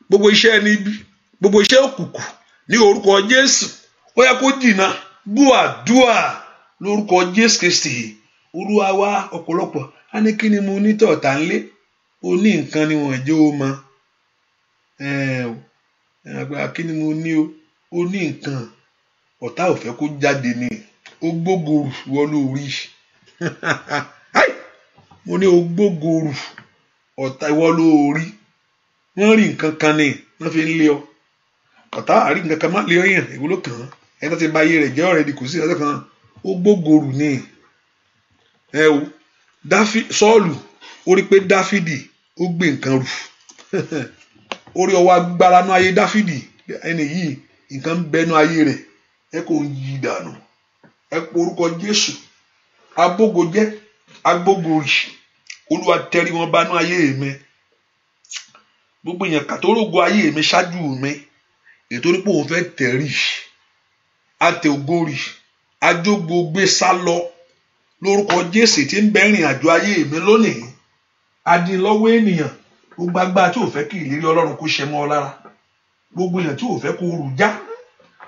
gbogbo iṣẹ́ ẹni bí, gbogbo iṣẹ́ òkùnkùn ní orúkọ Jésù. Ó yẹ kó jìnnà. Dúà lórúkọ Jésù Kristi. Olúwa wa ọ̀pọ̀lọpọ̀ á ní kí ni mo ní tọ̀tá ńlé. Ó ní nǹkan ni wọ́n jẹ́ ó mọ. Kí ni mo ní o? Ó ní nǹkan. Ọ̀tá ò fẹ́ kó jáde ni. Ó gbógorù wọ́n lórí. Mo ní ogbógorù ọ̀tá ìwọ lórí. Wọ́n rí nǹkan kan ní wọ́n fi ń lé ọ. Ọ̀tá àrí nǹkan kan má lé ọyàn ìwúlò kan. Ẹni tó ti ba ayé rẹ̀ jẹ́ ọ̀rẹ́ di kò sí ọjọ́ kan. Ogbógorù ní. Sọ́ọ̀lù ó rí pé Dáfídì ó gbé nǹkan rù. Ó rí ọwọ́ agbára nú ayé Dáfídì. Ẹni yìí nǹkan ń bẹnu ayé rẹ̀. Ẹ kò yí dànù. Ẹ pe orúkọ Jésù. Abógojẹ́, agbógorì. Olúwa tẹrí wọn bánú ayé mi. Gbogbo èèyàn kàtórógo ayé mi ṣáájú mi. Ètò orí pé òun fẹ́ tẹ̀rí. Atẹ̀ogorì. Ajógo gbé sá lọ. Lórúkọ Jésù tí ń bẹ̀rìn àjò ayé mi lónìí. Adínlọ́wọ́ ènìyàn. Gbogbo agbára tí ò fẹ́ kí ìlérí Ọlọ́run kó ṣẹ mọ́ ọ lára. Gbogbo èèyàn tí ò fẹ́ kó rù já.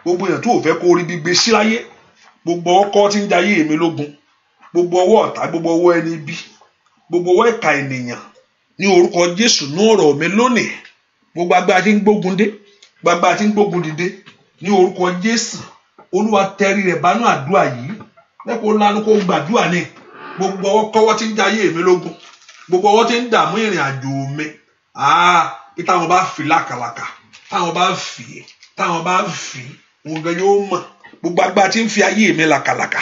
Gbogbo èèyàn tí ò fẹ́ kó rí gbígbé sí láyé. Gbogbo ọkọ̀ tí ń jayé mi lógun. Gbogbo ọwọ́ ọ̀tá, gbogbo ọwọ́ ẹni bí, gbogbo ọwọ́ ìka ènìyàn ní orúkọ Jésù ní ọ̀rọ̀ mi lónìí. Gbogbo agbára tí ń gbógun dé, gbogbo agbára tí ń gbógun dìde ní orúkọ Jésù. Olúwa tẹrí rẹ̀ bánú àdúrà yìí. Lẹ́kọ̀ọ́ lánàá kó gbàdúrà ní. Gbogbo ọwọ́ kọ́wọ́ tí ń jayé mi lógun. Gbogbo ọwọ́ tí ń dààmú ìrìn àjò mi. Bí táwọn bá fi lákàlàkà, táwọn bá fi, òun gan yóò mọ̀. Gbogbo agbára tí ń fi ayé mi lákàlàkà.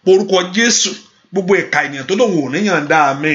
Orúkọ Jésù. Gbogbo ẹ̀ka ènìyàn tó lòun ò níyàn dá mi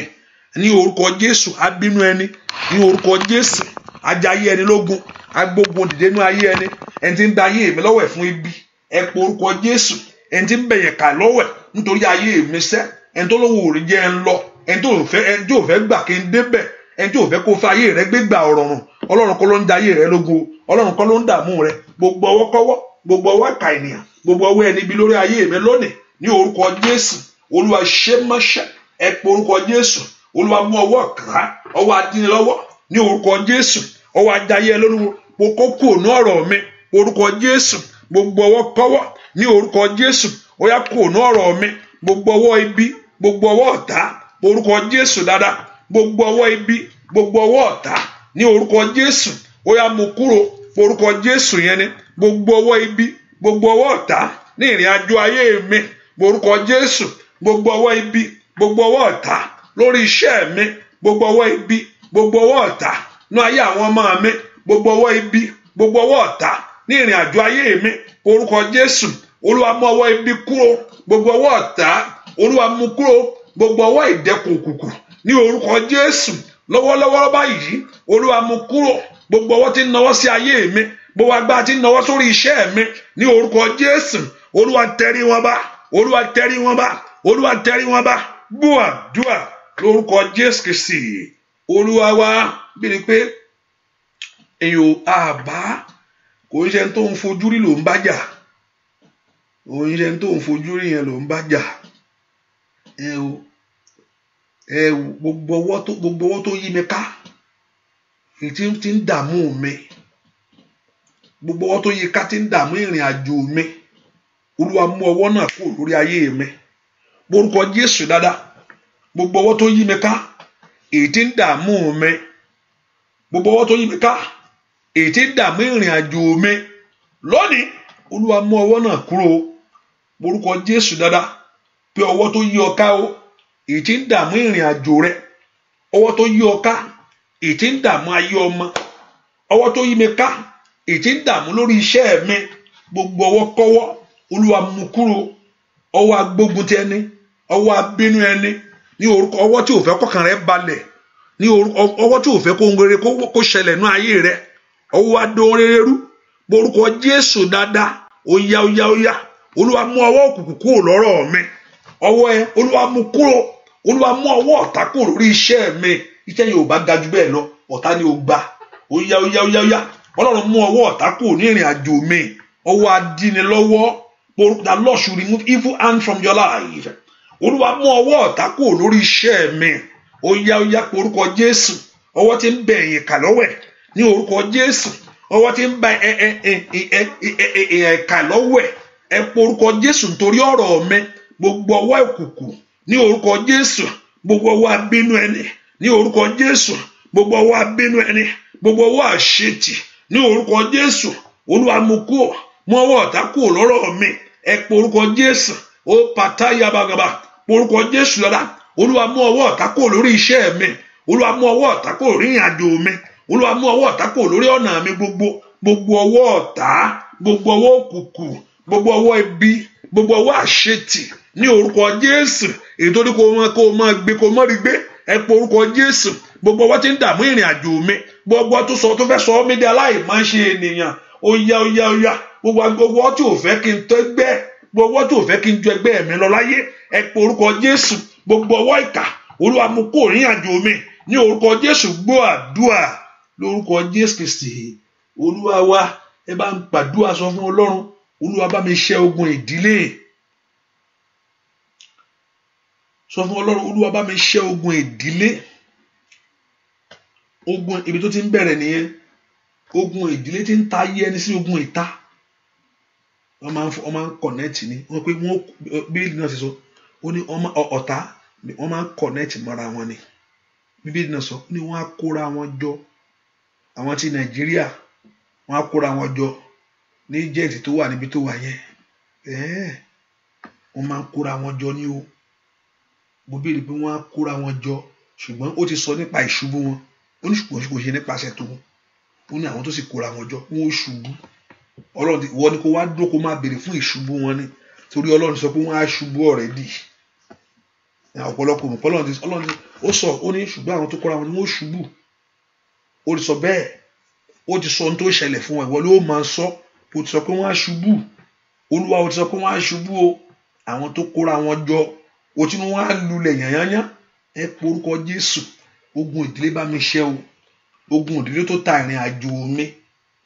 ní orúkọ Jésù. Abínú ẹni ní orúkọ Jésù. Ajayé ẹni lógun. Agbógun dìde nú ayé ẹni. Ẹni tí ń da ayé mi lọ́wọ́ ẹ̀ fún ibi. Ẹ pe orúkọ Jésù. Ẹni tí ń bẹ̀yẹ̀ kà lọ́wọ́ ẹ̀ nítorí ayé mi sẹ́. Ẹni tó lòun ò rí jẹ́ ń lọ. Ẹni tí ò fẹ́ gbà kí n débẹ̀. Ẹni tí ò fẹ́ kó fa ayé rẹ gbégbà ọ̀rọ̀ rùn. Ọlọ́run kọ́ ló ń da ayé rẹ lógun. Ọlọ́run kọ́ ló ń dààmú rẹ. Gbogbo ọwọ́ kọ́wọ́, gbogbo ọwọ́ ẹ̀ka ènìyàn, gbogbo ọwọ́ ẹni bí lórí ayé mi lónìí ní orúkọ Jésù. Olúwa ṣe mọ́ṣẹ́. Ẹ pe orúkọ Jésù. Olúwa mú ọwọ́ kàn, ọwọ́ adínilọ́wọ́ ní orúkọ Jésù. Ọwọ́ ajayé lóluwo kó kúrò ní ọ̀rọ̀ mi orúkọ Jésù. Gbogbo ọwọ́ kọ́wọ́ ní orúkọ Jésù. Ó yá kúrò ní ọ̀rọ̀ mi. Gbogbo ọwọ́ ibi, gbogbo ọwọ́ ọ̀tá orúkọ Jésù dáadáa. Gbogbo ọwọ́ ibi, gbogbo ọwọ́ ọ̀tá ní orúkọ Jésù ó yá mú kúrò orúkọ Jésù yẹn ni gbogbo ọwọ́ ibi gbogbo ọwọ́ ọ̀tá ní ìrìn àjò ayé mi orúkọ Jésù gbogbo ọwọ́ ibi gbogbo ọwọ́ ọ̀tá lórí iṣẹ́ mi gbogbo ọwọ́ ibi gbogbo ọwọ́ ọ̀tá ní ayé àwọn ọmọ mi gbogbo ọwọ́ ibi gbogbo ọwọ́ ọ̀tá ní ìrìn àjò ayé mi orúkọ Jésù Olúwa mú ọwọ́ ibi kúrò gbogbo ọwọ́ ọ̀tá Olúwa mú kúrò gbogbo ọwọ́ ìdẹkùn òkùnkùn ní orúkọ Jésù lọ́wọ́lọ́wọ́ báyìí Olúwa mú kúrò gbogbo ọwọ́ tí ń nawọ́ sí ayé mi gbogbo agbára tí ń nawọ́ sórí iṣẹ́ mi ní orúkọ Jésù Olúwa tẹrí wọn bá Olúwa tẹrí wọn bá Olúwa tẹrí wọn bá gbọ́ àdúrà lórúkọ Jésù Kristi Olúwa wa bí pé èyàn àbá kò ń ṣe tó ń fojú rí ló ń bá jà kò ń ṣe tó ń fojú rí yẹn ló ń bá jà gbogbo ọwọ́ tó yí mi ká tí ń dààmú mi gbogbo ọwọ́ tó yí ká tí ń dààmú ìrìn àjò mi Olúwa mú ọwọ́ náà kúrò lórí ayé mi orúkọ Jésù dáadáa gbogbo ọwọ́ tó yí mi ká èyí tí ń dààmú mi gbogbo ọwọ́ tó yí mi ká èyí tí ń dààmú ìrìn àjò mi lónìí Olúwa mú ọwọ́ náà kúrò orúkọ Jésù dáadáa pé ọwọ́ tó yí ọ ká o èyí tí ń dààmú ìrìn àjò rẹ ọwọ́ tó yí ọ ká èyí tí ń dààmú ayé ọmọ ọwọ́ tó yí mi ká èyí tí ń dààmú lórí iṣẹ́ mi gbogbo ọwọ́ kọ́wọ́ Olúwa mú kúrò ọwọ́ agbógun ti ẹni ọwọ́ abínú ẹni ní orúkọ ọwọ́ tí ò fẹ́ kọ́kàn rẹ balẹ̀ ní ọwọ́ tí ò fẹ́ kó ń rere kó ṣẹlẹ̀ ní ayé rẹ ọwọ́ adóhun rere rú orúkọ Jésù dáadáa ó yá Olúwa mú ọwọ́ òkùnkùn kúrò lọ́rọ̀ mi ọwọ́ ẹ Olúwa mú kúrò Olúwa mú ọwọ́ ọ̀tá kúrò lórí iṣẹ́ mi iṣẹ́ yóò bá ga jù bẹ́ẹ̀ lọ ọ̀tá ni ó gbà ó yá Ọlọ́run mú ọwọ́ ọ̀tá kúrò ní ìrìn àjò mi ọwọ́ adínilọ́wọ́ the Lord should remove evil hand from your life Olúwa mú ọwọ́ ọ̀tá kúrò lórí iṣẹ́ mi ó yá orúkọ Jésù ọwọ́ tí ń bẹ ẹ̀yìn kà lọ́wẹ̀ ní orúkọ Jésù ọwọ́ tí ń bẹ ẹ̀ka lọ́wẹ̀ ẹ porúkọ Jésù nítorí ọ̀rọ̀ mi gbogbo ọwọ́ ìkùkùn ní orúkọ Jésù gbogbo ọwọ́ abínú ẹni ní orúkọ Jésù gbogbo ọwọ́ abínú ẹni gbogbo ọwọ́ àṣetì ní orúkọ Jésù Olúwa mú kúrò mú ọwọ́ ọ̀tá kúrò lọ́rọ̀ mi ẹ porúkọ Jésù ó pàtà yabagaba porúkọ Jésù lọ́la Olúwa mú ọwọ́ ọ̀tá kúrò lórí iṣẹ́ mi Olúwa mú ọwọ́ ọ̀tá kúrò lórí ìrìn àjò mi Olúwa mú ọwọ́ ọ̀tá kúrò lórí ọ̀nà mi gbogbo ọwọ́ ọ̀tá gbogbo ọwọ́ òkùnkùn gbogbo ọwọ́ ibi gbogbo ọwọ́ àṣetì ní orúkọ Jésù èyí tó ní kó máa gbé kó mọ́ rí gbé ẹ pé orúkọ Jésù gbogbo ọwọ́ tí ń dààmú ìrìn àjò mi gbogbo tó fẹ́ sọ mí di aláìmáṣe ènìyàn ó yá gbogbo ọwọ́ tí ò fẹ́ kí n tó ẹgbẹ́ gbogbo ọwọ́ tí ò fẹ́ kí n ju ẹgbẹ́ mi lọ láyé ẹ pé orúkọ Jésù gbogbo ọwọ́ ìkà Olúwa mú kó ìrìn àjò mi ní orúkọ Jésù gbọ́ àdúrà lórúkọ Jésù Kristi Olúwa wa ẹ bá ń gbàdúrà sọ fún Ọlọ́run Olúwa bá mi ṣẹ́ ogun ìdílé sọ fún Ọlọ́run Olúwa bá mi ṣẹ́ ogun ìdílé ogun ibi tó ti ń bẹ̀rẹ̀ nìyẹn ogun ìdílé tí ń ta ayé ẹni sí ogun ìta wọ́n máa ń kọ̀nẹ́tì ni wọ́n pé wọ́n bíbélì náà ti sọ ó ní ọ̀tá wọ́n máa ń kọ̀nẹ́tì mọ́ra wọn ni bíbélì náà sọ ó ní wọ́n á kóra wọn jọ àwọn ti Nàìjíríà wọ́n á kóra wọn jọ ní jẹ́ẹ̀tì tó wà níbi tó wà yẹn wọ́n máa ń kóra wọn jọ ní o mo béèrè pé wọ́n á kóra wọn jọ ṣùgbọ́n ó ti sọ nípa ìṣubú wọn ó ní ṣùgbọ́n kò ṣe nípasẹ̀ tó ó ní àwọn tó sì kóra wọn jọ wọn ó ṣubú Ọlọ́run wọ́n ní kó wá dúró kó má béèrè fún ìṣubú wọn ni torí Ọlọ́run sọ pé wọ́n á ṣubú already ọ̀pọ̀lọpọ̀ Ọlọ́run ó sọ ó ní ṣùgbọ́n àwọn tó kóra wọn ni wọ́n ó ṣubú ó ti sọ bẹ́ẹ̀ ó ti sọ ohun tó ṣẹlẹ̀ fún wọn ìwọ ló máa sọ ó ti sọ pé wọ́n á ṣubú Olúwa ó ti sọ pé wọ́n á ṣubú o àwọn tó kóra wọn jọ ó ti ní wọ́n á lulẹ̀ yànyànyàn ẹ porúkọ Jésù ogun ìdílé bá mi ṣẹ́ o ogun ìdílé tó ta ìrìn àjò mi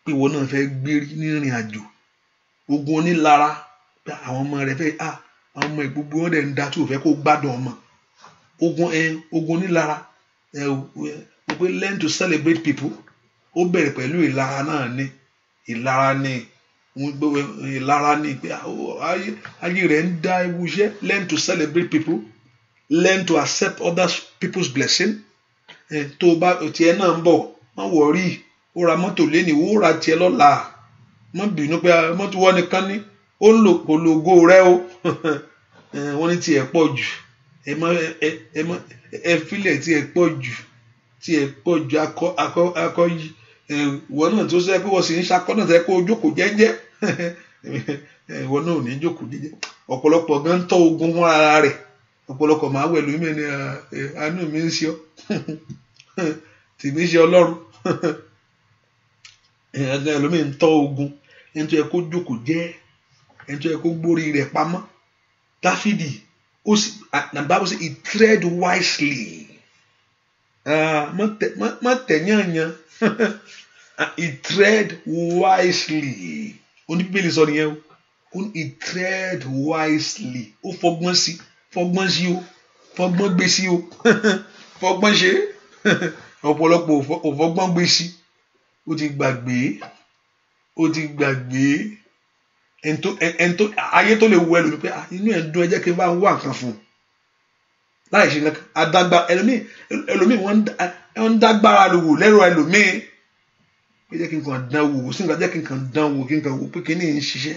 pé ìwọ náà fẹ́ gbérí ní ìrìn àjò ogun onílara pé àwọn ọmọ rẹ fẹ́ àwọn ọmọ ìgbogbo wọn dẹ̀ ń da tí ò fẹ́ kó gbádùn ọmọ ogun onílara pé learn to celebrate people ó bẹ̀rẹ̀ pẹ̀lú ìlara náà ni ìlara ni pé ayé rẹ̀ ń dá ewu iṣẹ́ learn to celebrate people learn to accept other people's blessing tó bá tiẹ̀ náà ń bọ̀ má wọ̀rí ó ra mọ́tò léni ó ra tiẹ̀ lọ́la má bínú pé mọ́tò wọn nìkan ní ó ń lò kò lògo rẹ o wọ́n ní tiẹ̀ pọ̀ jù ẹ filẹ̀ tiẹ̀ pọ̀ jù akọ́yí ìwọ náà tó sẹ́ pé wọ́n sì ń ṣakọ́ náà tẹ́ kó o jókòó jẹ́jẹ́ ìwọ náà ò ní jókòó jẹ́jẹ́ ọ̀pọ̀lọpọ̀ gan tọ́ ogun fún ara rẹ̀ ọ̀pọ̀lọpọ̀ máa wẹ̀ lómi ní àánú mi ń ṣe ọ́ tèmi ṣe Ọlọ́run ẹlòmíì ń tọ́ ogun ẹni tó yẹ kó jókòó jẹ́ ẹni tó yẹ kó gbórí rẹ̀ pamọ́ Dáfídì the Bible say he tread wisely má tẹ̀yànyàn he tread wisely oníbíbélì sọ nìyẹn o he tread wisely ó fọgbọ́n sí o fọgbọ́n gbé sí o fọgbọ́n ṣe ọ̀pọ̀lọpọ̀ òfọgbọ́n gbé sí ó ti gbàgbé ẹni tó ayé tó lè wọ ẹlòmíì pé inú ẹ̀ ń dún ẹ jẹ́ kí n bá ń wá nǹkan fún un láì ṣe nǹkan adágbá ẹlòmíì wọ́n ń dágbára lò wò lẹ́rọ ẹlòmíì pé jẹ́ kí n kàn dán wò sí nǹkan jẹ́ kí n kàn dán wò kí n kàn wò pé kí ni ń ṣiṣẹ́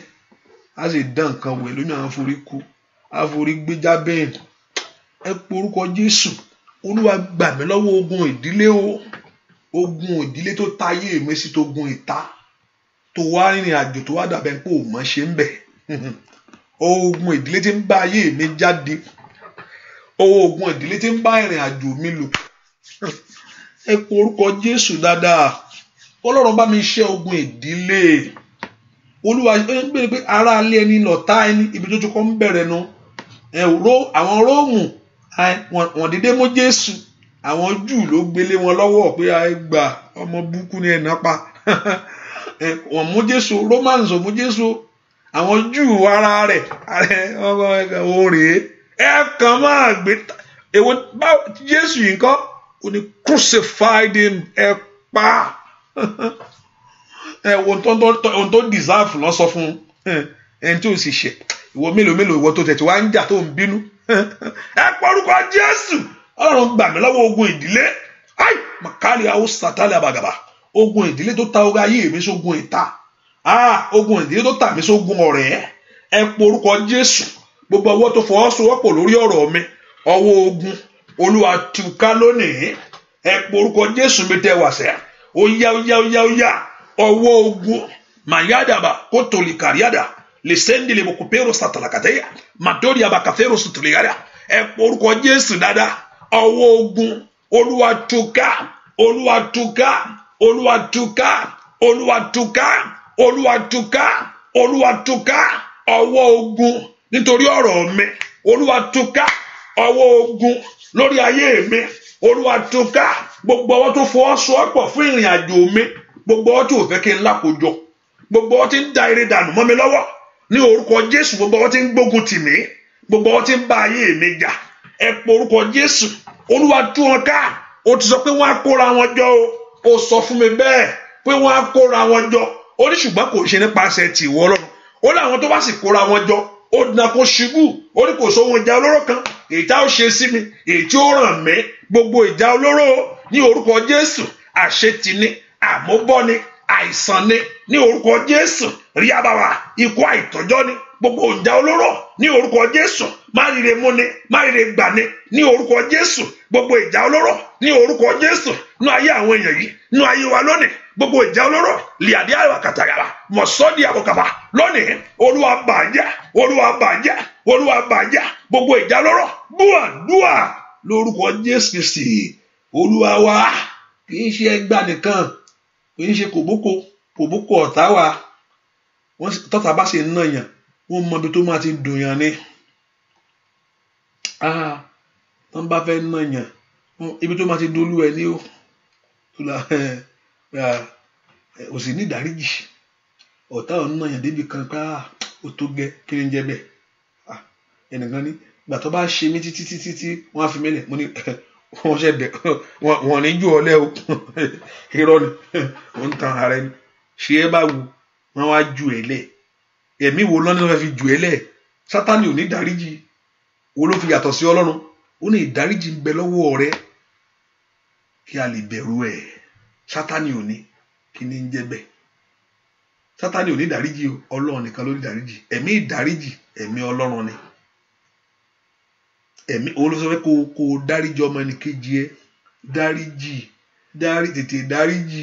á sì dán nǹkan wò ẹlòmíì àwọn forí kú àforí gbé jábẹ́ẹ̀n ẹ pe orúkọ Jésù Olúwa gbà mí lọ́wọ́ ogun ìdílé ogun ìdílé tó táyé mi sí tó gun ìta tó wá rìnrìn àjò tó wá dàbẹ̀ pé ò mọ̀ ṣe ń bẹ̀ ogun ìdílé tí ń bá ayé mi jáde ogun ìdílé tí ń bá ìrìn àjò mi lò ẹ pe orúkọ Jésù dáadáa Ọlọ́run bá mi ṣẹ́ ogun ìdílé Olúwa ń bèrè pé ará alẹ́ ẹni lọ̀tá ẹni ibi tó tún kọ́ ń bẹ̀rẹ̀ nu àwọn Róòmù wọ́n dédé mú Jésù àwọn Júù ló gbélé wọn lọ́wọ́ pé gbà ọmọ búkú ni ẹ̀nà pa wọ́n mú Jésù Romans mú Jésù àwọn Júù ara rẹ̀ òrèé ẹ kàn máa gbé èwo bá Jésù yìí kọ́ ó ní crucified him ẹ pa ohun tó deserve lọ sọ fún ẹni tí ó sì ṣe ìwọ mélòó ìwọ tó tẹ̀tí wá ń jà tó ń bínú ẹ porúkọ Jésù Ọlọ́run gbà mí lọ́wọ́ ogun ìdílé makari àwọn sátálẹ àbàgàbà ogun ìdílé tó ta ogun ayé mi sógun ìta ogun ìdílé tó tà mí sógun ọ̀rẹ́ ẹ porúkọ Jésù gbogbo ọwọ́ tó fọwọ́sowọ́pọ̀ lórí ọ̀rọ̀ mi ọwọ́ ogun Olúwa túká lónìí ẹ porúkọ Jésù mi tẹ wàṣẹ ó yá ọwọ́ ogun mayadaba kótólì kàríàdà lè sẹ́ndìlì mọ̀kúpẹ́rù sàtàlàkàtẹ́yà màdórí abakàfẹ́rù sùtùlẹ̀yàdà ẹ porúkọ Jésù dáadáa ọwọ́ ogun Olúwa túká Olúwa túká Olúwa túká Olúwa túká Olúwa túká Olúwa túká ọwọ́ ogun nítorí ọ̀rọ̀ mi Olúwa túká ọwọ́ ogun lórí ayé mi Olúwa túká gbogbo ọwọ́ tó fọwọ́sowọ́pọ̀ fún ìrìn àjò mi gbogbo ọwọ́ tí ò fẹ́ kí n lákòjọ gbogbo ọwọ́ tí ń da eré dànù mọ́ mi lọ́wọ́ ní orúkọ Jésù gbogbo ọwọ́ tí ń gbógun tì mí gbogbo ọwọ́ tí ń bá ayé mi jà ẹ pé orúkọ Jésù Olúwa tú wọn ká ó ti sọ pé wọ́n á kóra wọn jọ ó sọ fún mi bẹ́ẹ̀ pé wọ́n á kóra wọn jọ ó ní ṣùgbọ́n kò ṣe nípasẹ̀ tìwọ Ọlọ́run ó láwọn tó bá sì kóra wọn jọ ó dùnà kó ṣubú ó ní kò sóhun ìjà olóró kan èyí tá ó ṣe sí mi èyí tí ó ràn mí gbogbo ìjà olóró ní orúkọ Jésù àṣetì ni àmúbọ́ni àìsàn ni ní orúkọ Jésù rí àbáwá ikú àìtọ́jọ́ ni gbogbo ìjà olóró ní orúkọ Jésù má rire mú ni má rire gbà ni ní orúkọ Jésù gbogbo ìjà olóró ní orúkọ Jésù nú ayé àwọn èèyàn yìí nú ayé wa lónìí gbogbo ìjà olóró lìàdí àwàkàtàyàrá mọ̀sọ́dí àbọ̀kàbà lónìí Olúwa bàjẹ́ Olúwa bàjẹ́ Olúwa bàjẹ́ gbogbo ìjà olóró dúà lórúkọ Jésù Kristi Olúwa wa kì í ṣe ẹgbà nìkan kì í ṣe kòbókò ọ̀tá wa tọ́ta bá ṣe ná yàn wọ́n mọ ibi tó máa ti dùn yàn ni tọ́n bá fẹ́ ná yàn ibi tó máa ti dolú ẹ ní ó sì ní ìdáríjì ọ̀tá ọ̀ ná yàn débi kan pé ó tó gẹ́ kí ni jẹ́ bẹ́ẹ̀ ẹnìkan ní ìgbà tó bá ṣe mí títí wọ́n á fi mẹ́lẹ̀ mo ní wọ́n ṣe bẹ̀ wọ́n ní jù ọ lẹ́ o irọ́ ni wọ́n ń tan ara ẹni ṣé ẹ bá wù wọ́n wá ju ẹ lẹ̀ ẹ̀mí wo lọ́nà ló fi jù ẹ lẹ̀ Sátánì ò ní ìdáríjì wo ló fi yàtọ̀ sí Ọlọ́run ó ní ìdáríjì ń bẹ lọ́wọ́ rẹ kí a lè bẹ̀rù ẹ̀ Sátánì ò ní, kí ni ń jẹ́ bẹ́ẹ̀? Sátánì ò ní ìdáríjì o, Ọlọ́run nìkan ló ní ìdáríjì. Ẹ̀mí ìdáríjì ẹ̀mí Ọlọ́run ni. Ẹ̀mí òun ló sọ pé kó dáríjì ọmọ ẹnìkejì ẹ, tètè dáríjì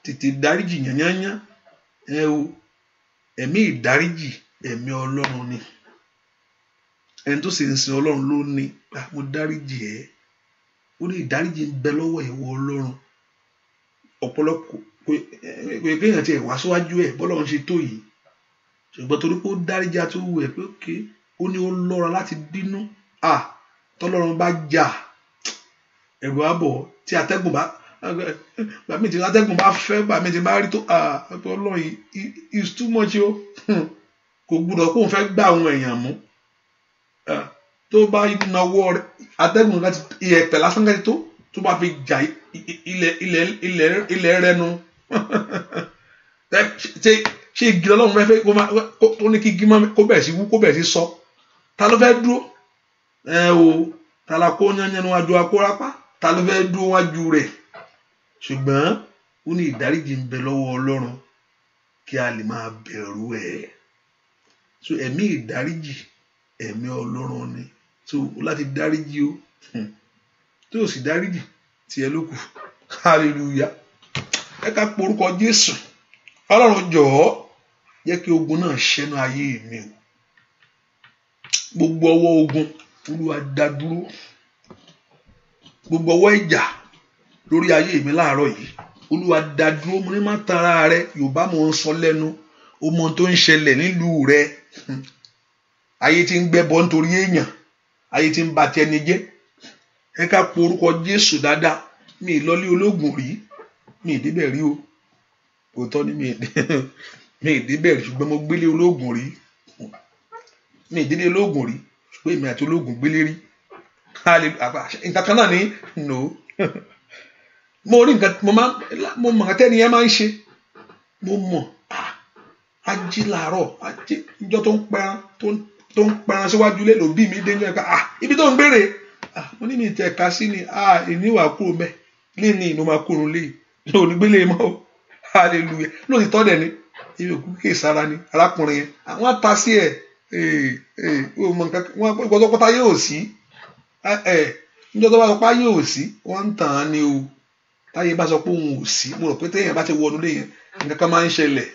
tètè dáríjì yányányá. Ẹ̀mí ìdáríjì ẹ̀mí Ọlọ́run ni. Ẹni tó sì ń sin Ọlọ́run ló ní, mo dáríjì ẹ́. Ó ní ìdáríjì ń bẹ lọ́wọ́ ìwọ Ọlọ́run. Ọ̀pọ̀lọpọ̀ kéèyàn ti ẹ̀ wá síwájú ẹ̀ bọ́lọ́run ṣe tó yìí, ṣùgbọ́n torí pé ó dáríjì àtúwò ẹ̀ pé òkè, ó ní ó lọ́ra láti bínú. Tọ́lọ́run bá jà, ẹ̀rù àbọ̀ tí atẹ́gùn bá fẹ́, bàmí ti bá rí tó Ọlọ́run is too much o. Kò gbúdọ̀ kó fẹ́ gbá àwọn èèyàn mú. Tó bá náwó rẹ̀ atẹ́gùn láti ìyẹ̀pẹ̀ lásán kẹ́tì tó bá fi jà ilẹ̀ rẹ̀ nu. Ṣé igi Ọlọ́run fẹ́ kó ní kí igi kó bẹ̀rẹ̀ sí wú, kó bẹ̀rẹ̀ sí sọ? Ta ló fẹ́ dúró? Ta la kó yányán níwájú akórapá? Ta ló fẹ́ dúró wájú rẹ̀? Ṣùgbọ́n ó ní ìdáríjì ń bẹ lọ́wọ́ Ọlọ́run kí a lè máa bẹ̀rù ẹ̀. So ẹ̀mí ìdáríjì ẹ̀mí Ọlọ́run ni. So láti dáríjì o, tó o sì dáríjì tiẹ̀ ló kù. Hallelujah. Ẹ ká porúkọ Jésù. Ọlọ́run jọ̀ọ́ jẹ́ kí ogun náà ṣẹ́nu ayé mi o. Gbogbo ọwọ́ ogun Olúwa dá dúró. Gbogbo ọwọ́ ìjà lórí ayé mi láàárọ̀ yìí Olúwa dá dúró. Mo ní má tara rẹ, Yorùbá mo ń sọ lẹ́nu. O mọ tó ń ṣẹlẹ̀ nílùú rẹ. Ayé tí ń gbẹ́bọ nítorí èèyàn, ayé tí ń ba ti ẹni jẹ́. Ẹ ká porúkọ Jésù dáadáa. Mi ì lọlé ológun rí, mi ì débẹ̀ rí o. Òótọ́ ni mi ì débẹ̀ rí, ṣùgbọ́n mo gbélé ológun rí. Mi ì délé ológun rí, ṣùgbọ́n èmi àti ológun gbélé rí. Nǹkan kan náà ni no. Mo rí nǹkan, mo mọ̀ nǹkan tẹ́ni yẹn máa ń ṣe. Mo mọ̀ ají làárọ̀, ají ìjọ tó ń pẹran síwájú ilé ló bí mi dé ní ẹ̀ka ibi tó ń gbére. Mo ní mi tẹ̀ ká sí ni ìníwà kúrò mẹ́ lé ní ìnú máa kúrò lé lónìí gbélé mọ́ o. Hallelujah. Lóòótọ́ tọ́ dẹ̀ ni ibi òkú kè sára ni arákùnrin yẹn. Àwọn ta sí ẹ̀ wọ́n gbọ́dọ̀ pátá yóò sí. Níjọ́ tó bá sọ pé ayé ò sí, wọ́n ń tàn án ni o. Táyé bá sọ pé òun ò sí, mo rò pé téèyàn bá ti wọnú lé yẹn nǹkan kan máa ń ṣẹlẹ̀.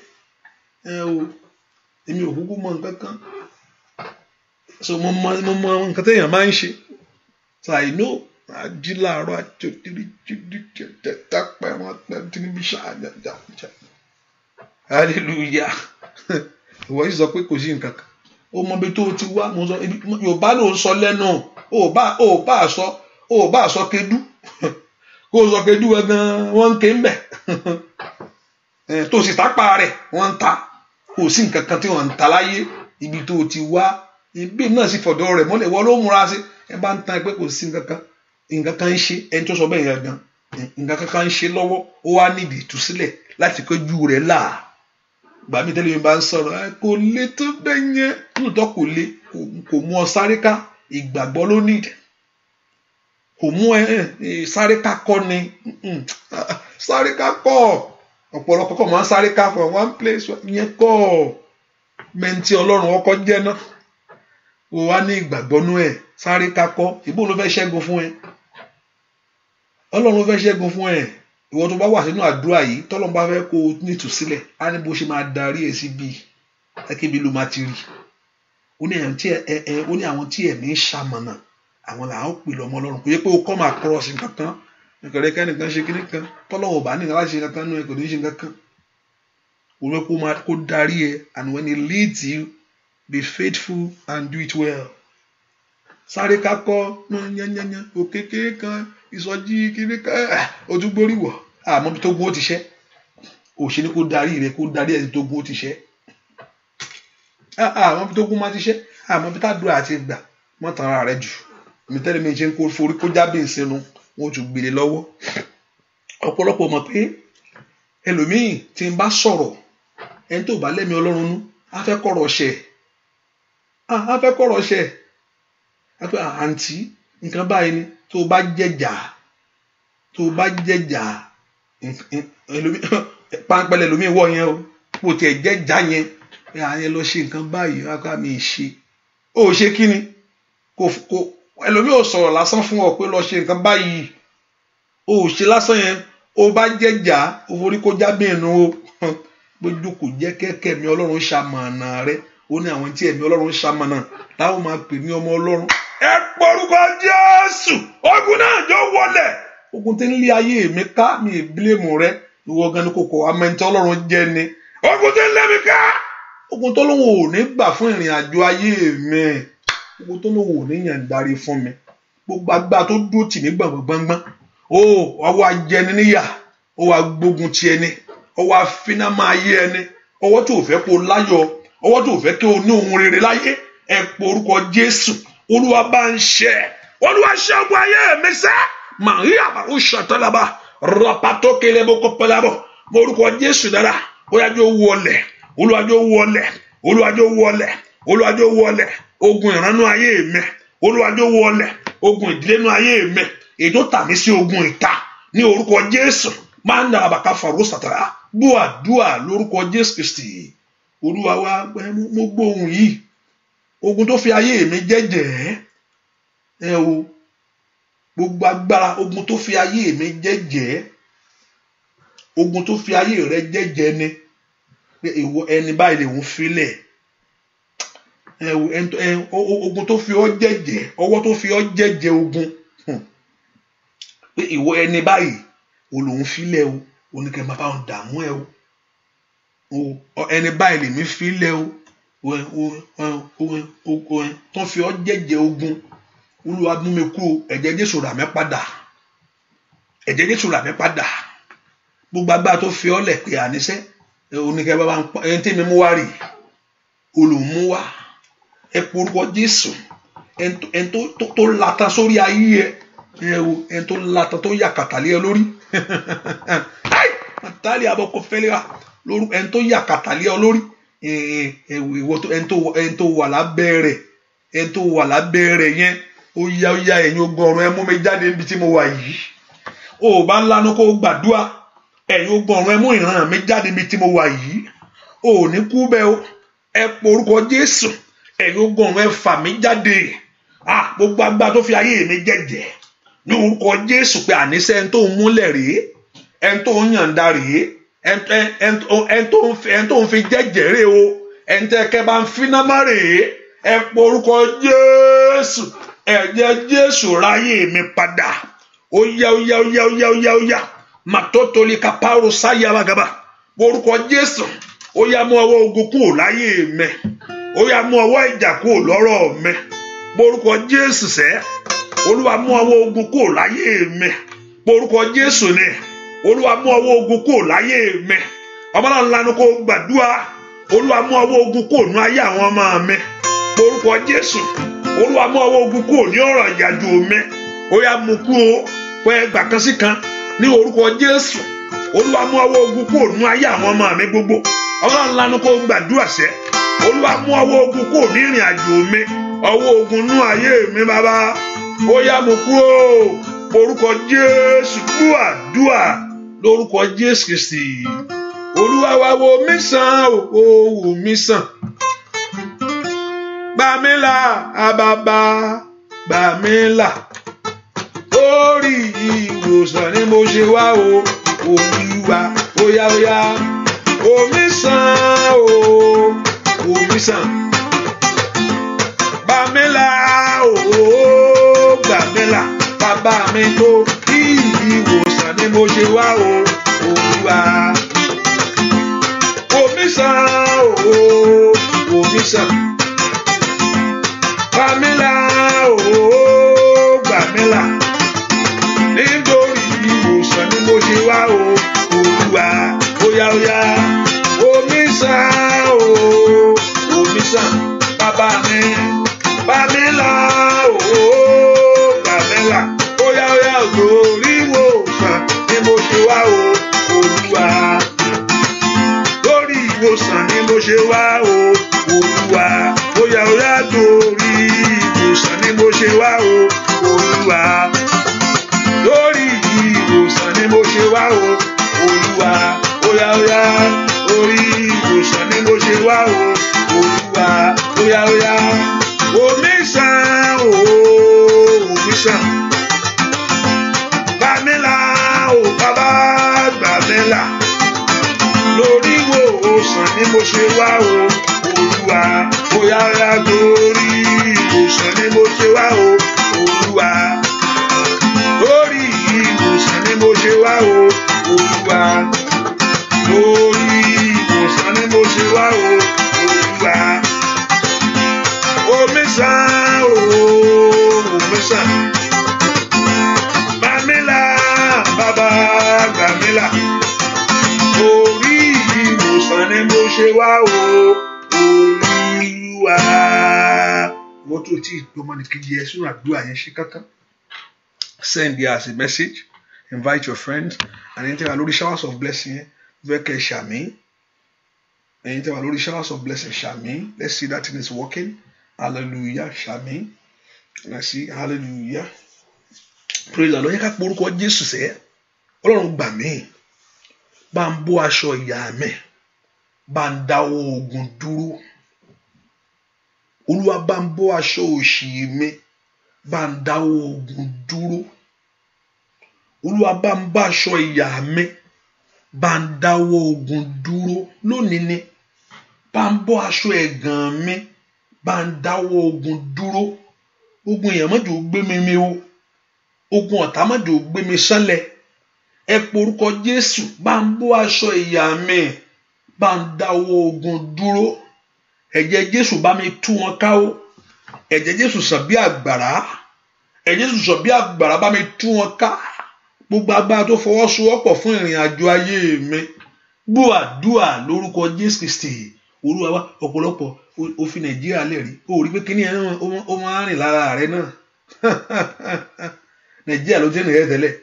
Èmi ò kúkú mọ nǹkan kan. So mo mọ nǹkan téèyàn máa ń ṣe. So I know ají láàárọ̀ àti hallelujah. Ìwọ yìí sọ pé kò sí nǹkan kan. Ó mọ ibi tó ti wá. Mo sọ Yorùbá ló ń sọ lẹ́nu. Ó bá sọ kedú. Kó o sọ kedú gan wọ́n ń ké ń bẹ̀. Tó sì tápá rẹ̀ wọ́n ń ta. Kò sí nǹkan kan tí wọ́n ń ta láyé. Ibi tó ti wá. Ibi náà sì fọ̀dọ̀ rẹ̀ mọ́lẹ̀. Wọ́n ló múra sí. Ẹ bá ń tan pé kò sí nǹkan kan. Nǹkan kan ń ṣe. Ẹni tó sọ bẹ́ẹ̀ yẹn gan. Nǹkan kan ń ṣe lọ́wọ́. Ó wá nídìí ìtúsílẹ̀ láti kọjú rẹ̀ là. Gbàmí tẹ́lẹ̀ mi bá ń sọ̀rọ̀ kò lè tó bẹ́ẹ̀ yẹn. Lóòótọ́ kò lè. Kò mú ọ sáré ká. Ìgbàgbọ́ ló ní. Kò mú sáré ká kọ́ ni. Sáré ká kọ́. Ọ̀pọ̀lọpọ̀ kọ̀ máa ń sáré ká from one place yẹn kọ́. Mẹ́ntì Ọlọ́run ọkọ̀ jẹ́ náà. O wá ní ìgbàgbọ́ nú ẹ̀. Sáré ká kọ́. Ìbò ló fẹ́ ṣẹ́gun fún ẹ. Ọlọ́run ló fẹ́ ṣẹ́gun fún ẹ. Ìwọ tó bá wà sínú àdúrà yìí tọ́lọ́run bá fẹ́ kó o nítùsílẹ̀ á ní bó ṣe máa darí ẹ síbi ẹkẹbi ló máa ti rí. Ó ní àwọn tí ẹ̀mí ń ṣamọ̀nà àwọn làwọn pè lọ́mọ Ọlọ́run. Kò yẹ pé o kọ́ máa cross nǹkan kan nǹkan rẹ kẹ́nìkan ṣe kíní kan tọ́lọ́run ò bá ní nǹkan láti ṣe nǹkan kan nú ẹ kò ní ṣe nǹkan kan. Ó rẹ kó darí ẹ and when he leads you be faithful and do it well. Sáré kakọ́ yányányá òkèké kan ìsọjí kíní kan ojú gbórí wọ̀ àmọ́ bí tó gún ó ti ṣẹ́. Ò ṣe ni kó darí rẹ kó darí ẹ̀ tó gún ó ti ṣẹ́. Àmọ́ bí tó gún má ti ṣẹ́ àmọ́ bí tádùá àti ìgbà mọ́ tàn ara rẹ jù. Mi tẹ́lẹ̀ mi ṣe ń kó forí kó jábì ìsinú wọn ò tún gbélé lọ́wọ́. Ọ̀pọ̀lọpọ̀ mọ̀ pé ẹlòmíì tí ń bá sọ̀rọ̀ ẹni tó bá lẹ́mìí Ọlọ́run nú á fẹ́ kọ̀rọ̀ ṣẹ̀. Á fẹ́ kọ̀rọ̀ ṣẹ̀. Á fẹ́ àǹtí nǹkan báyìí ni tó bá jẹ̀jà páńpẹ́lẹ́ lómi wọ̀ yẹn o kò tiẹ̀ jẹ́ já yẹn àyẹn lọ ṣe nǹkan báyìí wákà mi ṣe ó ṣe kí ni kò ẹlòmí ò sọ̀rọ̀ lásán fún ọ pé lọ ṣe nǹkan báyìí ó ṣe lásán yẹn ó bá jẹ́jà ó forí kó jábẹ́ ẹ̀nu o gbójú kò jẹ́ kẹ́kẹ́ mi ọlọ́run ṣamọ̀nà rẹ ó ní àwọn tí ẹ̀mí ọlọ́run ṣamọ̀nà táwọn máa pè ní ọmọ ọlọ́run ẹ porúkọ Jésù ogun náà jọ wọlẹ̀ ogun tí ń lé ayé mi ká mi ìbílẹ̀mù rẹ ìwọ gan ni kòkò amẹ́ntẹ́ ọlọ́run jẹ́ ni ogun tí ń lé mi ká ogun tó lóun ò ní gbà fún ìrìn àjò ayé mi ogun tó lóun ò ní yàn darí fún mi gbogbo agbára tó dúró tì mí gbọ̀ngbọ̀ngbọ̀ngbọ̀n ó ọwọ́ ajẹni níyà ọwọ́ agbógun ti ẹni ọwọ́ afínà máa yé ẹni ọwọ́ tó fẹ́ kó láyọ̀ ọwọ́ tó fẹ́ kí o ní ohun rere láyé ẹ pé orúkọ Jésù olúwa bá ń ṣe olúwa ṣẹ́gun ayé mi sẹ́ màríà bàrú ṣàtọ́lábà rọpàtó kélébó kọ́pẹ́lábọ̀ mo orúkọ Jésù dára oyájọ́ wọlẹ̀ olúwàjọ́ wọlẹ̀ olúwàjọ́ wọlẹ̀ olúwàjọ́ wọlẹ̀ ogun ìránú ayé mi olúwàjọ́ wọlẹ̀ ogun ìdílénú ayé mi ètò tàbí sí ogun ìta ní orúkọ Jésù máa ń dára bàkà fàró sàtàrà gbọ́àdúà lórúkọ Jésù Kristi olúwa wa mo gbóhùn yìí ogun tó fi ayé mi jẹ́jẹ́ ẹ o gbogbo agbára ogun tó fi ayé mi jẹ́jẹ́ ogun tó fi ayé rẹ jẹ́jẹ́ ni ìwọ ẹni báyìí lè ń filẹ̀ ogun tó fi ọ jẹ́jẹ́ ọwọ́ tó fi ọ jẹ́jẹ́ ogun pé ìwọ ẹni báyìí olóhùn filẹ̀ o oníkẹ́ máa bá wọn dààmú ẹ o ẹni báyìí lèmi filẹ̀ o tó fi ọ jẹ́jẹ́ ogun olúwa mú mi kú ẹ̀jẹ̀ Jésù rà mí padà ẹ̀jẹ̀ Jésù rà mí padà gbogbo agbára tó fi ọ lẹ̀ pé àníṣẹ́ oníkẹ́ bá wọn ẹni tí mi mú wá rì olóhùn mú wá ẹ pé orúkọ Jésù ẹni tó lata sórí ayé ẹni tó lata tó yà kàtàlẹ́ ẹ lórí àtàlẹ́ àbọ̀kọ fẹ́lẹ́ wa lórí ẹni tó yà kàtàlẹ́ ọ lórí ẹni tó wà lábẹ́rẹ̀ ẹni tó wà lábẹ́rẹ̀ yẹn ó yá ẹ̀yin ọgọ́rùn ẹ mú mi jáde níbi tí mo wà yìí ó bá ńlá ní kó gbàdúrà ẹ̀yin ọgọ́rùn ẹ mú ìran mi jáde níbi tí mo wà yìí ó ní kú bẹ́ẹ̀ o ẹ pé orúkọ Jésù ẹ̀yin ọgọ́rùn ẹ fà mí jáde gbogbo agbára tó fi ayé mi jẹ́jẹ́ ní orúkọ Jésù pé àníṣe ẹni tó ń múlẹ̀ rèé ẹni tó ń yànda rèé ẹni tó ń fi jẹ́jẹ́ rèé o ẹni tẹ́ kẹ́ bá ń finá má rèé ẹ pé orúkọ Jésù ẹ̀jẹ̀ Jésù ráyè mi padà ó yá màtótólì kaparo sáyà wàgàbà orúkọ Jésù ó yá mú ọwọ́ ogun kúrò láyé mi ó yá mú ọwọ́ ìjà kúrò lọ́rọ̀ mi orúkọ Jésù sẹ́ olúwa mú ọwọ́ ogun kúrò láyé mi orúkọ Jésù ni olúwa mú ọwọ́ ogun kúrò láyé mi ọmọ náà ńlá ni kò gbàdúrà olúwa mú ọwọ́ ogun kúrò ní ayé àwọn ọmọ mi orúkọ Jésù olúwa mú ọwọ́ ogun kúrò ní ọ̀rọ̀ ìyàjò mi ó yá mú kú o pé gbà kan sí kan ní orúkọ Jésù olúwa mú ọwọ́ ogun kúrò ní ayé àwọn ọmọ mi gbogbo ọmọ náà ńlá ni kò gbàdúrà sẹ́ olúwa mú ọwọ́ ogun kúrò ní ìrìn àjò mi ọwọ́ ogun nú ayé mi bàbá ó yá mú kú o orúkọ Jésù gbàdúrà lórúkọ Jésù Kristi olúwa wa wo mí sàn o wò mí sàn gbà mí là àbàbà gbà mí là orí ìwòsàn ni mo ṣe wá o olúwa ó yá omi sàn o omi sàn gbà mí là o gbà mí là bàbá mi tó kí ìwòsàn ni mo ṣe wá o olúwa omi sàn o omi sàn gbà mí là o gbà mí là nítorí ìwòsàn ni mo ṣe wá o olúwa ó yá omi sàn o omi sàn bàbá mi gbà mí là o gbà mí là ó yá lórí ìwòsàn ni mo ṣe wá o olúwa lórí ìwòsàn ni mo ṣe wá o olúwa ni mo ṣe wá o Olúwa bóyá torí ìwòsàn ni mo ṣe wá o Olúwa torí ìwòsàn ni mo ṣe wá o Olúwa torí ìwòsàn ni mo ṣe wá o Olúwa omi sàn o omi sàn gbàmílà bàbá gbàmílà torí ìwòsàn ni mo ṣe wá o Olúwa. Wọ́n tó tí ìgbọ́mọ ní kejì ẹ̀ sínú àdúrà yẹn ṣe kankan. Send here as a message, invite your friends, and enter a lórí showers of blessing yẹn fẹ́ kẹ́ ṣàmì. Enter a lórí showers of blessing ṣàmì. Let's see that thing is working. Hallelujah ṣàmì. Let's see hallelujah. Praise the Lord. Yẹ ká porúkọ Jésù sẹ́. Ọlọ́run gbà mí. Bá ń bó aṣọ ìyá mi. Bá ń dáwọ́ ogun dúró. Olúwa bá ń bó aṣọ òṣì mi. Bá ń dáwọ́ ogun dúró. Olúwa bá ń bá aṣọ ìyá mi. Bá ń dáwọ́ ogun dúró. Lónìí ni. Bá ń bó aṣọ ẹ̀gàn mi. Bá ń dáwọ́ ogun dúró. Ogun èèyàn má jò gbé mi o. Ogun ọ̀tá má jò gbé mi sánlẹ̀. Ẹ porúkọ Jésù. Bá ń bó aṣọ ìyá mi. Bá ń dáwọ́ ogun dúró. Ẹ̀jẹ̀ Jésù bá mi tú wọn ká o. Ẹ̀jẹ̀ Jésù sàn bí àgbàrá. Ẹ̀jẹ̀ Jésù sàn bí àgbàrá bá mi tú wọn ká. Gbogbo agbára tó fọwọ́sowọ́pọ̀ fún ìrìn àjò ayé mi. Gbọ́ àdúrà lórúkọ Jésù Kristi. Olúwa wa ọ̀pọ̀lọpọ̀ ó fi Nàìjíríà lẹ̀ rí. O rí pé kíní ẹ̀ náà ó máa ń rìn lára rẹ̀ náà. Nàìjíríà ló ti rìn rẹ̀ tẹ́lẹ̀.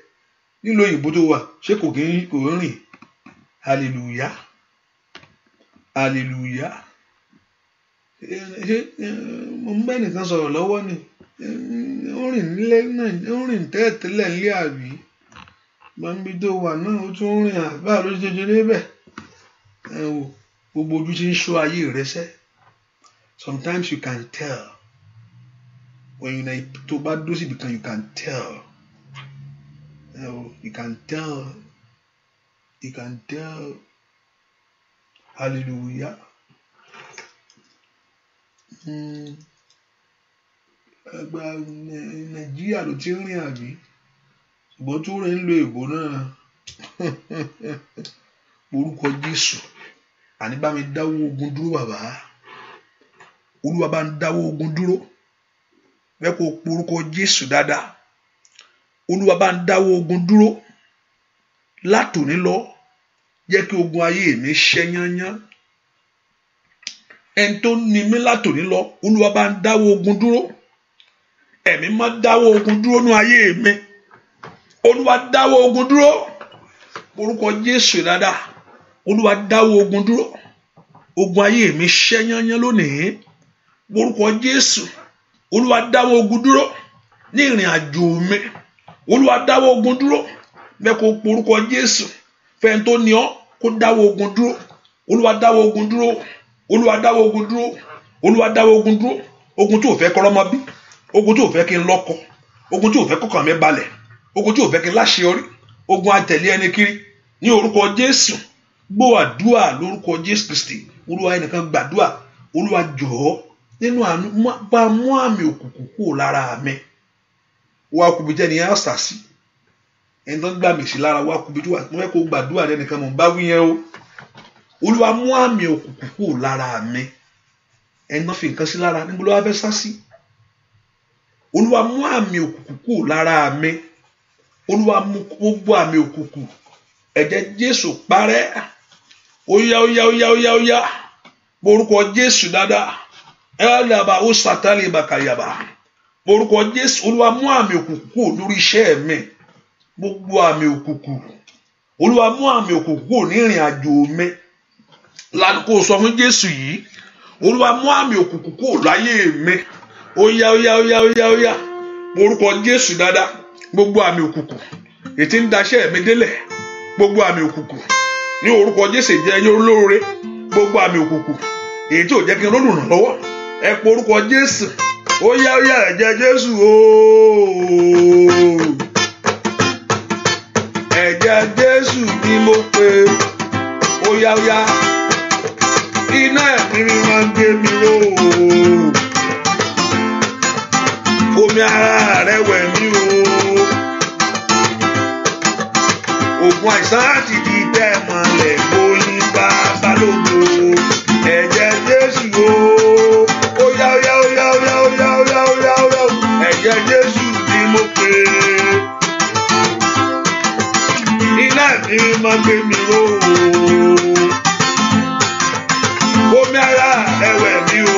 Nílò òyìnbó tó wà ṣé kò rìn. Hallelujah. Hallelujah. Mo ń bá ẹnìkan sọ̀rọ̀ lọ́wọ́ ni. Ó rìn nílẹ̀ náà, ó rìn tẹ́lẹ̀ nílé àbí. Gbàmí tó wà náà ó tún rìn àbá ló ṣe jẹ́ débẹ̀. Ẹ wò gbogbo ojú tí ń ṣọ́ ayé rẹ sẹ́. Sometimes you can tell. When you tó bá dó síbi kan you can tell. Ẹ wò you can tell. You can tell. Hallelujah. Ẹgbà Nàìjíríà ló ti ń rìn àbí ṣùgbọ́n tó rìn ń lo èbó náà. Orúkọ Jésù àní bá mi dáwọ́ ogun dúró bàbá. Olúwa bá ń dáwọ́ ogun dúró. Bẹ́ẹ̀ kó orúkọ Jésù dáadáa. Olúwa bá ń dáwọ́ ogun dúró. Látòní lọ jẹ́ kí ogun ayé mi ṣẹ́ yányán. Ẹni tó ní mi látòní lọ Olúwa bá ń dáwọ́ ogun dúró. Ẹ̀mí má dáwọ́ ogun dúró nú ayé mi. Olúwa dáwọ́ ogun dúró. Orúkọ Jésù dáadáa. Olúwa dáwọ́ ogun dúró. Ogun ayé mi ṣẹ́ yányán lónìí. Orúkọ Jésù. Olúwa dáwọ́ ogun dúró ní ìrìn àjò mi. Olúwa dáwọ́ ogun dúró. Bẹ́ẹ̀ kó orúkọ Jésù. Fẹ́ni tó ní ọ́ kó dáwọ́ ogun dúró. Olúwa dáwọ́ ogun dúró. Olúwa dáwọ́ ogun dúró. Olúwa dáwọ́ ogun dúró. Ogun tí ò fẹ́ kọ́rọ́mọ bí. Ogun tí ò fẹ́ kí n lọ́kọ. Ogun tí ò fẹ́ kọ́kàn mi balẹ̀. Ogun tí ò fẹ́ kí n láṣeyọrí. Ogun àtẹ̀lé ẹni kiri. Ní orúkọ Jésù. Gbọ́ àdúrà lórúkọ Jésù Kristi. Olúwa ẹnìkan gbàdúrà. Olúwa jọ̀ọ́ nínú àánú bá mú àmì òkùnkùn kúrò lára mi. Wá kùbí jẹ́ ni ẹ̀ ọ̀sà sí. Ẹni tó ń gbà mí sí lára wá kùbí tí wà. Mo fẹ́ kó gbàdúrà lẹ́nìkan mọ̀ bá wí yẹn o. Olúwa mú àmì òkùnkùn kúrò lára mi. Ẹni tó fi nǹkan sí lára níbo ló wá fẹ́ sá sí. Olúwa mú àmì òkùnkùn kúrò lára mi. Olúwa mú gbogbo àmì òkùnkùn. Ẹ̀jẹ̀ Jésù parẹ́. Óyá. Orúkọ Jésù dáadáa. Ẹlẹ́bà ó sátálì bàkàyàbà. Orúkọ Jésù. Olúwa mú àmì òkùnkùn kúrò lórí iṣẹ́ mi. Gbogbo àmì òkùnkùn. Olúwa mú àmì òkùnkùn kúrò ní ìrìn àjò mi. Ládùúgbò sọ fún Jésù yìí. Olúwa mú àmì òkùnkùn kúrò láyé mi. Óyá. Orúkọ Jésù dáadáa. Gbogbo àmì òkùnkùn. Ètí ń daṣẹ́ mi délẹ̀. Gbogbo àmì òkùnkùn. Ní orúkọ Jésù jẹ́ ẹyẹ olóore. Gbogbo àmì òkùnkùn. Èyí tí ò jẹ́ kí n lọ́dún ràn lọ́wọ́. Ẹ po orúkọ Jésù. Óyá ẹ̀jẹ̀ Jésù ooo. Ẹ̀jẹ̀ Jésù ni mo pè. Óyá. ogun àìsàn ti di tẹ́ mọ́lẹ̀ bóyí bàbá lógo ẹ̀jẹ̀ Jésù o óyá óyá óyá óyá óyá óyá óyá óyá ẹ̀jẹ̀ Jésù ni mo pè iná mi máa gbé mi ró omi ara ẹ̀wẹ̀ mi o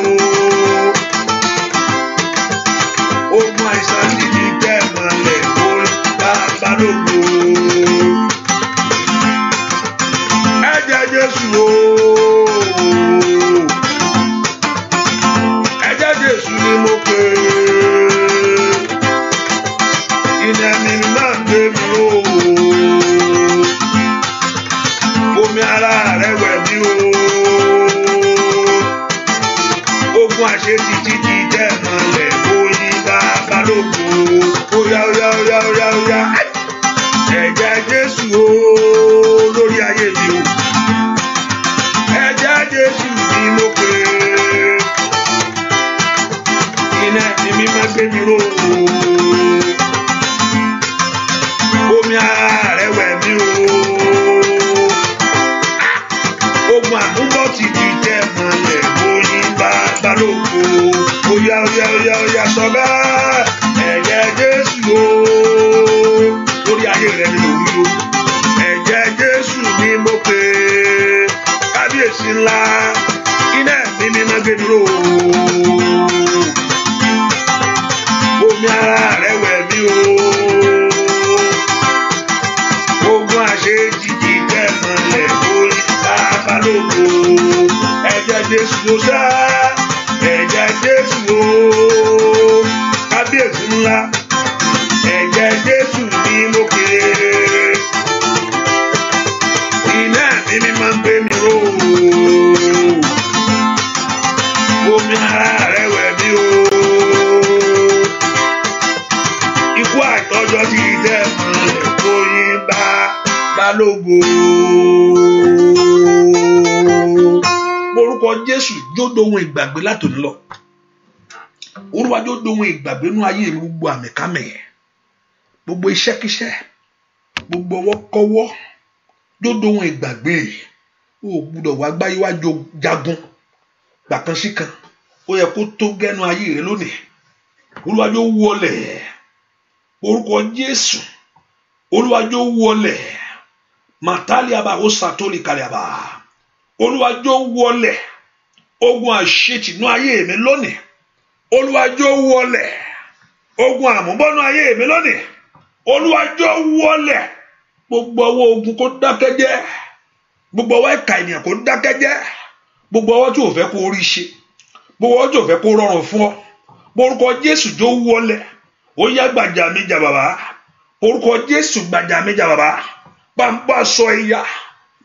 ogun àìsàn ti di tẹ́ mọ́lẹ̀ bóyí bàbá lógo. Jésù o ẹ̀jẹ̀ Jésù ni mo pè iná mi máa gbé mi o omi ara rẹ̀ wẹ̀ mí o ogun àṣetì títí jẹ́ mọ́lẹ̀ bóyí bàbá lógo óyá óyá óyá óyá óyá ẹ̀jẹ̀ Jésù o lórí ayé mi o. Jésù ni mo pè iná mi máa gbé mi ró omi ara rẹ̀ wẹ̀ mí o ogun àmúbọ̀ ti di jẹ́ mọ́lẹ̀ bóyí bàbá lógo óyá óyá óyá óyá sọ bẹ́ẹ̀ ẹ̀jẹ̀ Jésù o lórí ayé rẹ̀ ni mo wí o ẹ̀jẹ̀ Jésù ni mo pè kábíyèsí ńlá iná mi máa gbé dúró omi ara rẹ̀ wẹ̀ mí o ogun àṣejìjì tẹ́ mọ́lẹ̀ bóyí bàbá lógo ẹ̀jẹ̀ Jésù ló sá ẹ̀jẹ̀ Jésù o kábíyèsí ńlá ẹ̀jẹ̀ Jésù ni mo pè iná mi máa gbé mi ró omi ara rẹ̀ wẹ̀ mí o ikú àìtọ́jọ́ ti dẹ́ mọ́lẹ̀ bóyí bàbá lógo. Orúkọ Jésù jó dohun ìgbàgbé látòní lọ Olúwa jó dohun ìgbàgbé nú ayé mi gbogbo àmìkámẹ̀ gbogbo iṣẹ́kíṣẹ́ gbogbo ọwọ́kọ́wọ́ jó dohun ìgbàgbé o gbúdọ̀ wá gbáyé wá jagun gbàkan sí kan ó yẹ kó tó gẹ́nu ayé rẹ lónìí Olúwa jó wọlẹ̀ orúkọ Jésù Olúwa jó wọlẹ̀ màtálíàbà ó sàtólì kàlíàbà Olúwa jó wọlẹ̀ ogun àṣetìnú ayé mi lónìí Olúwa jó wọlẹ̀ ogun àmúbọ́nú ayé mi lónìí Olúwa jó wọlẹ̀ gbogbo ọwọ́ ogun kó dákẹ́jẹ́ gbogbo ọwọ́ ẹ̀ka ènìyàn kó dákẹ́jẹ́ gbogbo ọwọ́ tí ò fẹ́ kó rí ṣe gbogbo ọwọ́ tí ò fẹ́ kó rọrùn fún ọ orúkọ Jésù jó wọlẹ̀ ó yá gbàjà mi jà bàbá orúkọ Jésù gbàjà mi jà bàbá bàbá sọ ìyá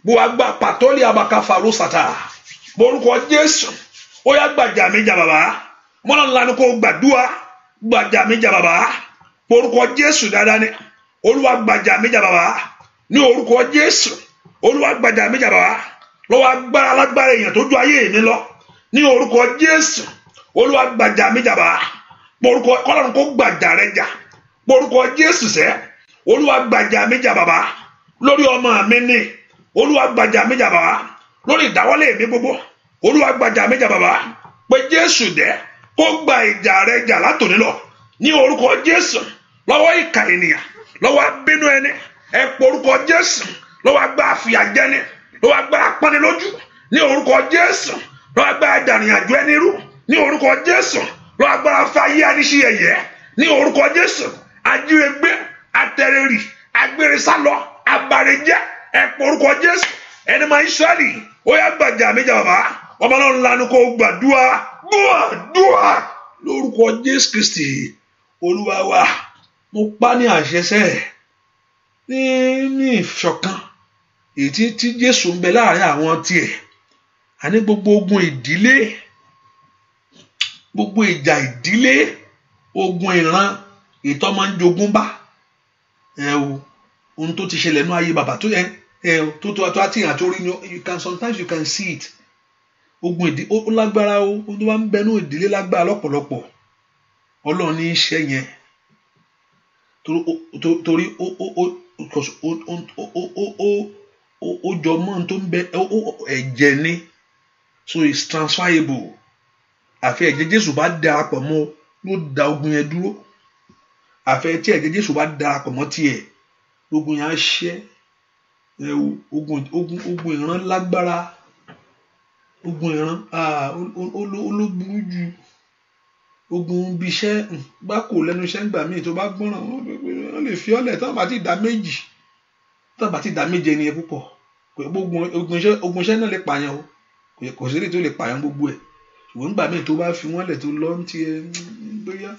bó wá gbà pàtọ́lì abaka fàró sàtà orúkọ Jésù ó yá gbàjà mi jà bàbá mọ́nà ńlá ni kò gbàdúrà gbàjà mi jà bàbá orúkọ Jésù dáadáa ni Olúwa gbàjà mi jà bàbá ní orúkọ Jésù Olúwa gbàjà mi jà bàbá lọ́wọ́ agbára alágbára èèyàn tó ju ayé mi lọ ní orúkọ Jésù Olúwa gbàjà mi jà bàbá orúkọ Ọlọ́run kó gbàjà rẹ jà orúkọ Jésù sẹ́ Olúwa gbàjà mi jà bàbá lórí ọmọ mi ní Olúwa gbàjà mi jà bàbá lórí ìdáwọ́lé mi gbogbo Olúwa gbàjà mi jà bàbá pé Jésù dẹ́ kó gba ìjà rẹ jà látòní lọ ní orúkọ Jésù lọ́wọ́ ìkà ènìyàn lọ́wọ́ abínú ẹni ẹ pé orúkọ Jésù lọ́wọ́ agbá àfìyàjẹni lọ́wọ́ agbá apánilójú ní orúkọ Jésù lọ́wọ́ agbá àdànìyànjú ẹni rú ní orúkọ Jésù lọ́wọ́ agbára fàyè àníṣe ẹ̀yẹ ní orúkọ Jésù ajírégbé atẹrẹrì agbéresálọ abarejẹ ẹ pé orúkọ Jésù ẹni máa Ísírẹ́lì ó yá gbàjà mi jà bàbá ọmọ náà ńlá ni kò gbàdúrà dúà lórúkọ Jésù Kristi Olúwa wa mo pa ní àṣẹṣẹ ní ìṣọ̀kan èyí tí Jésù ń bẹ láàrin àwọn tiẹ̀ àní gbogbo ogun ìdílé gbogbo ìjà ìdílé ogun ìran ìtọ́ máa ń jogún bá ohun tó ti ṣẹlẹ̀ ní ayé bàbá tó yẹ tó àti ìhàn tó rí ni sometimes you can see it ogun ìdílé ó lágbára ó tó bá ń bẹnu ìdílé lágbára lọ́pọ̀lọpọ̀ Ọlọ́run ní iṣẹ́ yẹn torí ó jọ mọ́ tó ń bẹ ẹ̀jẹ̀ ni, so it's transferable. Àfi ẹ̀jẹ̀ Jésù bá darapọ̀ mọ́ ló da ogun yẹn dúró. Àfi tí ẹ̀jẹ̀ Jésù bá darapọ̀ mọ́ tiẹ̀ ogun yẹn á ṣẹ́. Ogun ìran lágbára, ogun ìran olóburú ju ogun bí iṣẹ́ bá kò lẹ́nu iṣẹ́ ńgbà míì tó bá gbọ́ràn wọ́n lè fi ọ́lẹ̀ tán bá ti dá méjì tán bá ti dá méje ni ẹ púpọ̀. Ogun iṣẹ́ náà lè pààyàn o, kò sí èdè tó lè pààyàn gbogbo ẹ̀, ṣùgbọ́n ńgbà míì tó bá fi wọ́n lẹ̀ tó lọ́ ń tiẹ̀ bóyá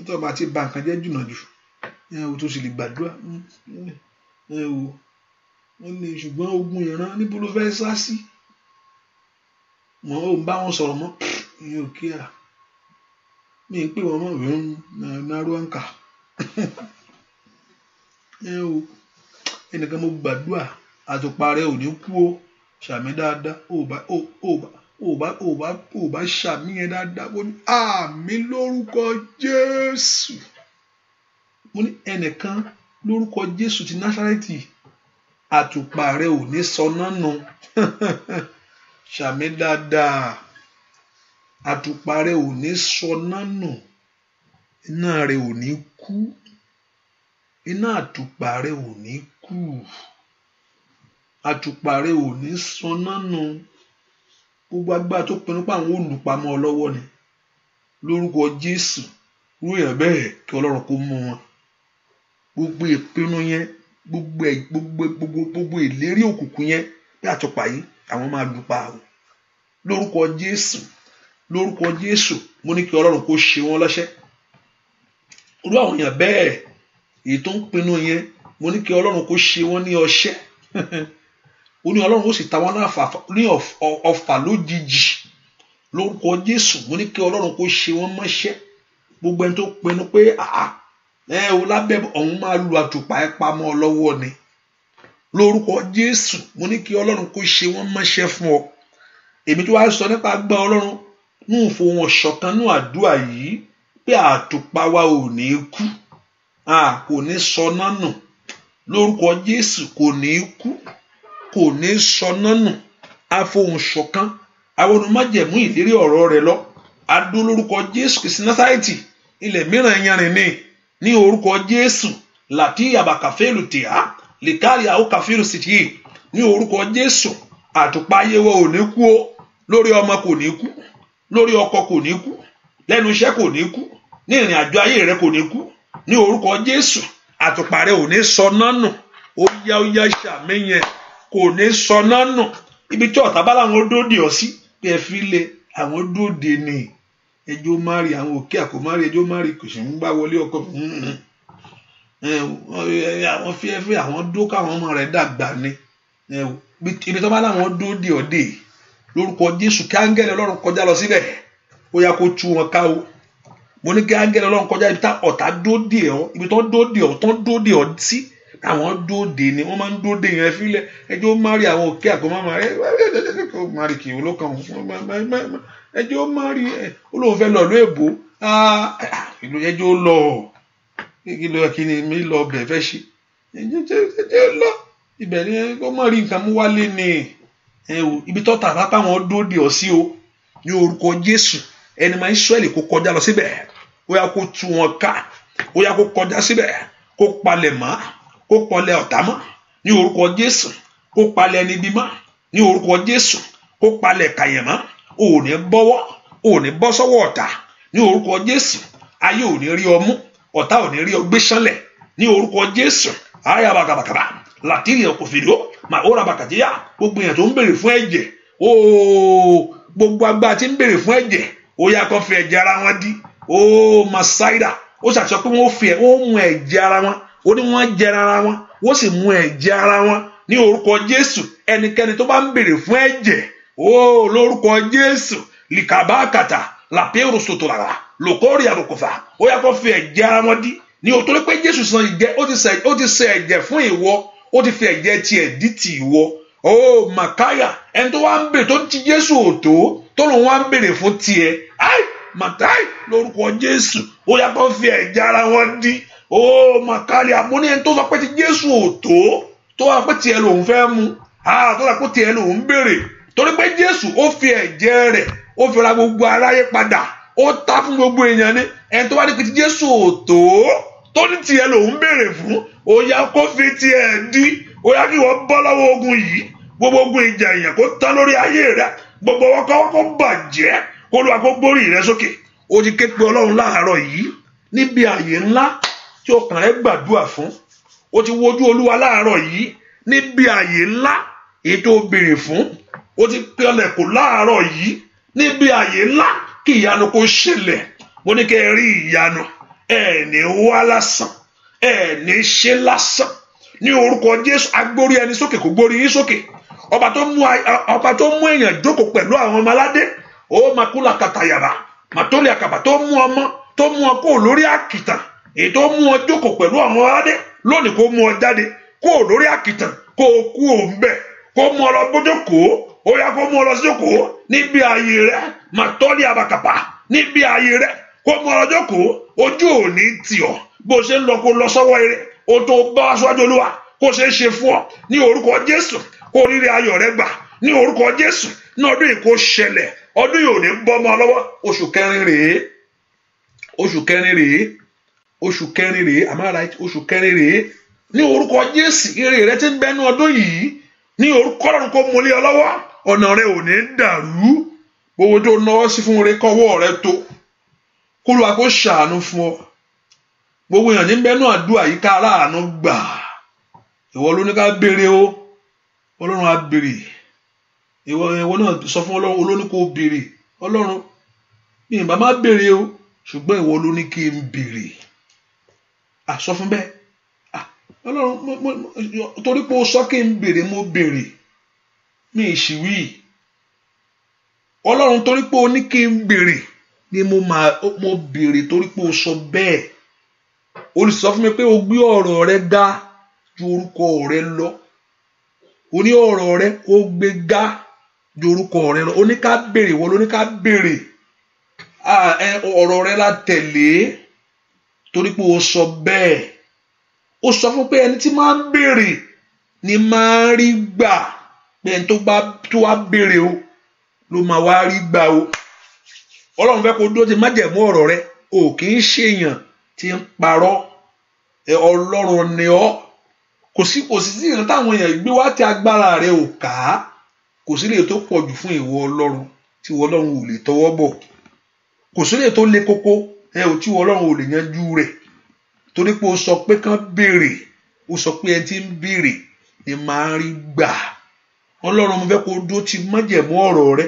tó bá ti ba nǹkan jẹ́ jùnà jù tó sì lè gbàdúrà wọ́n lè, ṣùgbọ́n ogun ìran níbo ló fẹ́ sá sí? Wọ́n ò ń bá wọn sọ̀rọ̀ mọ́ ìyẹn ò kíá mi ń pè wọ́n mọ́ ìwé náírà ẹnìkan mo gbàdúrà àtùpà rẹ ò ní kú o, ṣàmì dáadáa ò bá ṣàmì yẹn dáadáa mo ní àmì lórúkọ Jésù. Mo ní ẹnìkan lórúkọ Jésù ti Násárẹ́tì àtùpà rẹ ò ní sọnà nù ṣàmì dáadáa, àtùpà rẹ ò ní sọnà nù, iná rẹ ò ní kú, iná àtùpà rẹ ò ní kú, àtùpà rẹ ò ní sọnà nù. Gbogbo agbára tó pinnu pé àwọn olùpamọ́ ọ lọ́wọ́ ni lórúkọ Jésù rú èèyàn bẹ́ẹ̀ kí Ọlọ́run kó mú wọn. Gbogbo ìpinnu yẹn gbogbo ìlérí òkùnkùn yẹn bí àtùpà yìí àwọn máa lù pa o lórúkọ Jésù, lórúkọ Jésù. Mo ní kí Ọlọ́run kó ṣe wọn lọ́ṣẹ́. Irú àwọn èèyàn bẹ́ẹ̀ èyí tó ń pinnu yẹn mo ní kí Ọlọ́run kó ṣe wọn ní ọṣẹ́ ó ní Ọlọ́run ó sì ta wọn ní ọfà lójijì lórúkọ Jésù. Mo ní kí Ọlọ́run kó ṣe wọn mọ́ṣẹ́. Gbogbo ẹni tó pinnu pé lábẹ́ ọ̀hún máa lu àtùpà ẹ̀ pamọ́ ọ lọ́wọ́ ni lórúkọ Jésù. Mo ní kí Ọlọ́run kó ṣe wọn mọ́ṣẹ́ fún ọ. Èmi tó wá sọ nípa agbára Ọlọ́run ní ìfohùn ṣọ̀kan ní àdúrà yìí pé àtùpà wa ò ní kú, kò ní sọnà nù lórúkọ Jésù, kò ní kú, kò ní sọnà nù. Àfohùn ṣọ̀kan àwọn onímájẹ̀mú ìlérí ọ̀rọ̀ rẹ̀ lọ adó lórúkọ Jésù Kristi Násárẹ́tì. Ilẹ̀ mìíràn yanrìn ní orúkọ Jésù láti àbàkàfẹ́lù tìá lè kárí àwọn kàfẹ́lù sì tìí ní orúkọ Jésù. Àtùpà ayé wa ò ní kú o, lórí ọmọ kò ní kú, lórí ọkọ kò ní kú, lẹ́nu iṣẹ́ kò ní kú, ní ìrìn àjò ayé rẹ kò ní kú ní orúkọ Jésù. Àtùpà rẹ ò ní sọnà nù. Ó yá ṣàmì yẹn kò ní sọnà nù. Ibi tí ọ̀tá bá láwọn dóde ọ sí pé ẹ fi lé àwọn dóde ni ẹjọ́ márì àwọn òkè àkómárì ẹjọ́ márì kò sì ń gbá wọlé ọkọ àwọn fíẹ́fẹ́ àwọn dó káwọn ọmọ rẹ̀ dàgbà ni ibi tó bá láwọn dóde ọdẹ lórúkọ Jésù kí áńgẹ́lì Ọlọ́run kọjá lọ síbẹ̀ ó yá kó tú wọn ká o. Mo ní kí áńgẹ́lì Ọlọ́run kọjá ibi tá ọ̀tá dóde ọ, ibi tó dóde ọ sí àwọn dóde ni wọ́n máa ń dóde yẹn fílẹ̀ ẹjọ́ márì àwọn òkè àkómárì márì kì í olókan ẹjọ́ márì olóhùn fẹ́ lọ ìlú èbó ìlú ẹjọ́ lọ kí ni mi lọ bẹ̀ fẹ́ ṣe ẹjọ́ lọ ibẹ̀ ni ó mọ̀ rí nǹkan mú wálé ni ibi tó tà lápá wọn dóde ọ sí o ní orúkọ Jésù. Ẹni máa ń Ísírẹ́lì kó kọjá lọ síbẹ̀ ó yá kó tú wọn ká, ó yá kó kọjá síbẹ̀ kó palẹ̀ mọ́, kó pọlẹ̀ ọ̀tá mọ́ ní orúkọ Jésù, kó palẹ̀ ẹni bí mọ́ ní orúkọ Jésù, kó palẹ̀ kàyẹ̀ mọ́. Ò ní bọ́wọ́, ò ní bọ́ sọ́wọ́ ọ̀tá ní orúkọ Jésù. Ayé ò ní rí ọ mú, ọ̀tá ò ní rí ọ gbé sánlẹ̀ ní orúkọ Jésù. Ayé abàkàbàkàbà làtìrì ọkọ̀ fìdó mà ó ra bàkàtìyà. Gbogbo èèyàn tó ń béèrè fún ẹ̀jẹ̀ gbogbo agbára tí ń béèrè fún ẹ̀jẹ̀ ó yá kó fi ẹ̀jẹ̀ ara wọn dí masaida. Ó ṣàṣọ pé wọ́n mú ẹ̀jẹ̀ ara wọn, ó ní wọ́n jẹra ara wọn, wọ́n sì mú ẹ̀jẹ̀ ara wọn ní orúkọ Jésù. Ẹnikẹ́ni tó bá ń béèrè fún ẹ̀jẹ̀ lórúkọ Jésù likabakata lapero sotolara lokori arokofa ó yá kó fi ẹ̀jẹ̀ ara wọn dí ní o torí pé Jésù san ìjẹ ó ti ṣe ẹ̀jẹ̀ fún ìwọ, ó ti fi ẹ̀jẹ̀ tiẹ̀ dí ti ìwọ. Makaya ẹni tó wá ń béèrè tó ti Jésù òtó tó lòun wá ń béèrè fún tiẹ̀ matai lórúkọ Jésù ó yá kó fi ẹ̀jẹ̀ ara wọn dí ó màkàlì àmúni ẹni tó sọ pé ti Jésù ò tó wá pé tiẹ̀ lòun fẹ́ mu tó sọ pé tiẹ̀ lòun béèrè torí pé Jésù ó fi ẹ̀jẹ̀ rẹ̀ ó fi ra gbogbo aráyé padà ó ta fún gbogbo èèyàn ní ẹni tó wá ní pé ti Jésù ò tó ní tiẹ̀ lòun béèrè fún ó yá kó fi tiẹ̀ dí ó yá kí wọ́n bọ́ lọ́wọ́ ogun yìí gbogbo ogun ìjà èèyàn kó tán lórí ayé rẹ̀ gbogbo ọkọ̀ bàjẹ́ kó lóra kó gbórí rẹ̀ sókè ó ti ké pe Ọlọ́run láàárọ̀ yìí níbi àyè ńlá tí ọkàn rẹ̀ gbàdúrà fún ó ti wojú Olúwa láàárọ̀ yìí níbi àyè ńlá èyí tó béèrè fún ó ti pe ọlẹ́kùn láàárọ̀ yìí níbi àyè ńlá kí ìyanu kó ṣẹlẹ̀ mo ní kẹ́ ẹ rí ìyanu ẹ ní wá lásán ẹ ní ṣe lásán ní orúkọ Jésù agbórí ẹni sókè kó gbórí yín sókè ọba tó mú èèyàn jókòó pẹ̀lú àwọn ọmọ aládé ó makúlà kàtàyàrá màtólì àkàbà tó mú ọ kó lórí àkìtàn èyí tó mú ọ jókòó pẹ̀lú àwọn ọmọ aládé lónìí kó mú ọ jáde kó lórí àkìtàn kó kú òun bẹ kó mú ọ lọ gbójókòó ó yá kó mú ọ lọ síjókòó níbi ààyè rẹ màtólì àbàkàbà níbi ààyè rẹ kó mú ọ lọ jókòó ojú òní tì ọ bó ṣe ń lọ kó lọ sọ́wọ́ eré o tó bá aṣáájú Olúwa kó ṣe é ṣe fún ọ ní orúkọ Jésù kó rírí ayọ̀ rẹ gbà ní orúkọ Jésù ní ọdún yìí kó ṣẹlẹ̀ ọdún yìí ò ní bọ́ mọ́ ọ lọ́wọ́ oṣù kẹrin rèé am I right oṣù kẹrin rèé ní orúkọ Jésù ire rẹ ti ń bẹnu ọdún yìí ní orúkọ Ọlọ́run kó mú lé ọ lọ́wọ́ ọ̀nà rẹ ò ní dàrú gbogbo tó náwó sí fún rẹ kọ́wọ́ rẹ tó kó Olúwa kó ṣàánú fún ọ gbogbo èèyàn ní bẹnu àdúrà yìí ká aláàánú gbà ìwọ ló ní ká béèrè o Ọlọ́run á béèrè ìwọ náà sọ fún Ọlọ́run olóní kó béèrè Ọlọ́run mi ìbá má béèrè o ṣùgbọ́n ìwọ ló ní kí n béèrè sọ fún bẹ́ẹ̀ Ọlọ́run torí pé o sọ kí n béèrè mo béèrè mi ìṣìwí Ọlọ́run torí pé o ní kí n béèrè ni mo béèrè torí pé o sọ bẹ́ẹ̀ o lè sọ fún mi pé o gbé ọ̀rọ̀ rẹ ga ju orúkọ rẹ lọ o ní ọ̀rọ̀ rẹ o gbé ga ju orúkọ rẹ lọ o ní ká béèrè wọ́n ló ní ká béèrè ọ̀rọ̀ rẹ la tẹ̀lé torí pé o sọ bẹ́ẹ̀ o sọ fún pé ẹni tí máa ń béèrè ni máa ń rí gbà pé ẹni tó wá béèrè o ló máa wá rí gbà o Ọlọ́run fẹ́ kó dúró ti májẹ̀mú ọ̀rọ̀ rẹ o kì í ṣèyàn tí ń parọ́ Ọlọ́run ni ọ́ kò sí ìran táwọn èèyàn gbé wá tí agbára rẹ ò ká kò sí lè tó pọ̀ jù fún ìwọ Ọlọ́run tí ìwọ Ọlọ́run ò lè tọwọ́ bọ̀ kò sí lè tó le kókó tí ìwọ Ọlọ́run ò lè yanjú rẹ̀ torí pé o sọ pé kán béèrè o sọ pé ẹni tí ń béèrè ni máa ń rí gbà Ọlọ́run mo fẹ́ kó dúró ti májẹ̀mú ọ̀rọ̀ rẹ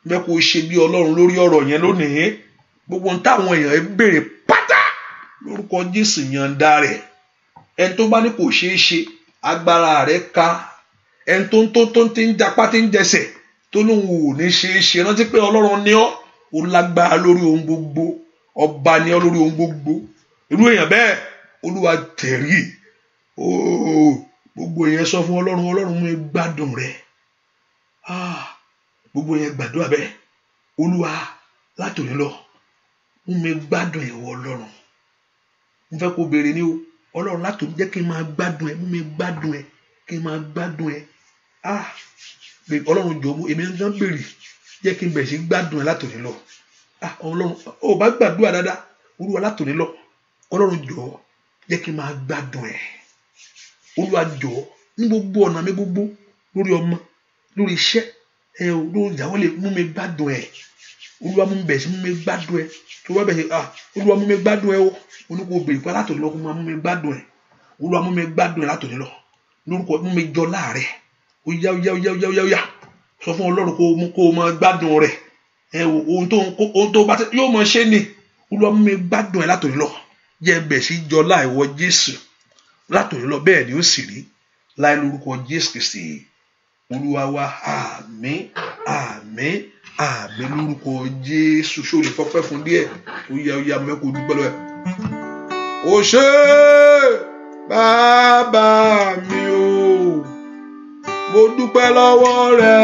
mo fẹ́ kó ṣe bí Ọlọ́run lórí ọ̀rọ̀ yẹn lónìí gbogbo ohun táwọn èèyàn ń béèrè pátá lórúkọ Jésù yànda rẹ̀ ẹni tó bá ní kò ṣeé ṣe agbára rẹ̀ ká ẹni tó ti ń japá tí ń jẹsẹ̀ tó lóun ò ní ṣeé ṣe rántí pé Ọlọ́run ní ọ́ ó lágbára lórí ohun gbogbo ọba ní ọ́ lórí ohun gbogbo irú èèyàn bẹ́ẹ̀ Olúwa tẹ̀rí gbogbo èèyàn sọ fún Ọlọ́run mú gbádùn rẹ̀ gbogbo èèyàn gbàdúrà bẹ́ẹ̀ Olúwa látòní lọ mú mi gbádùn ìwọ Ọlọ́run mo fẹ́ kó béèrè ní o Ọlọ́run látòní jẹ́ kí n máa gbádùn ẹ mú mi gbádùn ẹ kí n máa gbádùn ẹ Ọlọ́run jọ̀ọ́ mú èmi náà béèrè jẹ́ kí n bẹ̀rẹ̀ sí gbádùn ẹ látòní lọ Ọlọ́run ò bá gbàdúrà dáadáa Olúwa látòní lọ Ọlọ́run jọ̀ọ́ jẹ́ kí n máa gbádùn ẹ Olúwa jọ̀ọ́ ní gbogbo ọ̀nà mi gbogbo lórí ọmọ lórí iṣẹ́ lórí ìyàwó lè mú mi gbádùn ẹ Olúwa mú mi bẹ̀rẹ̀ sí mú mi gbádùn ẹ tó wá bẹ̀rẹ̀ Olúwa mú mi gbádùn ẹ o oníkó bèrè pé látòní lọ kó máa mú mi gbádùn ẹ Olúwa mú mi gbádùn ẹ látòní lọ lórúkọ mú mi jọ láàrẹ ó yá sọ fún Ọlọ́run kó o máa gbádùn rẹ ohun tó bá yóò máa ṣe ni Olúwa mú mi gbádùn ẹ látòní lọ jẹ́ bẹ̀ sí jọ láìwọ Jésù látòní lọ bẹ́ẹ̀ ni ó sì rí láì lórúkọ Jésù Kristi Olúwa wa àmín àmín àmín lórúkọ Jésù ṣó lè fọpẹ́ fún díẹ̀ ó yá mẹ́kò dúpẹ́ lọ́wọ́ ó ṣé bàbá mi o mo dúpẹ́ lọ́wọ́ rẹ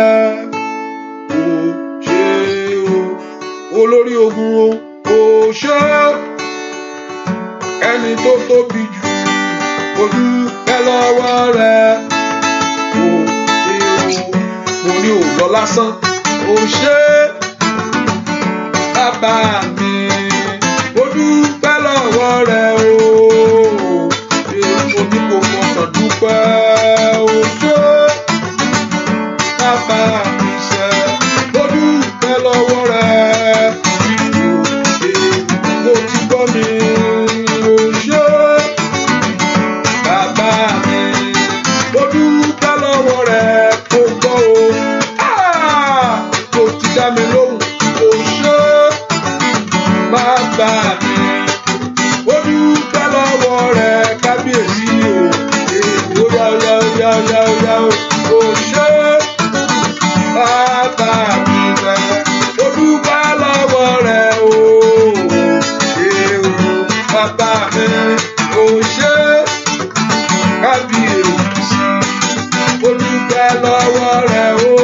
ó ṣé o olórí ogun ó ṣé sẹ́ni tó tóbi jù, mo dúpẹ́ lọ́wọ́ rẹ. Mo ní ò lọ lásán, ó ṣé bàbá mi, mo dúpẹ́ lọ́wọ́ rẹ o. Mo ní kò mọ̀kàn dúpẹ́, ó ṣé bàbá mi ṣe, mo dúpẹ́ lọ́wọ́ rẹ. Mo ti gbọ́ mi, ó ṣé bàbá mi, mo dúpẹ́ lọ́wọ́ rẹ. Mo gbọ́ o, mo ti dá mi lóhùn, ó ṣé bàbá mi, mo dúpẹ́ lọ́wọ́ rẹ. Kábíyèsí o, ó yá ó yá ó yá ó yá ó ṣé bàbá mi rẹ, mo dúpẹ́ lọ́wọ́ rẹ o. Bàbá mi, ó ṣé kábíyèsí, mo dúpẹ́ lọ́wọ́ rẹ o.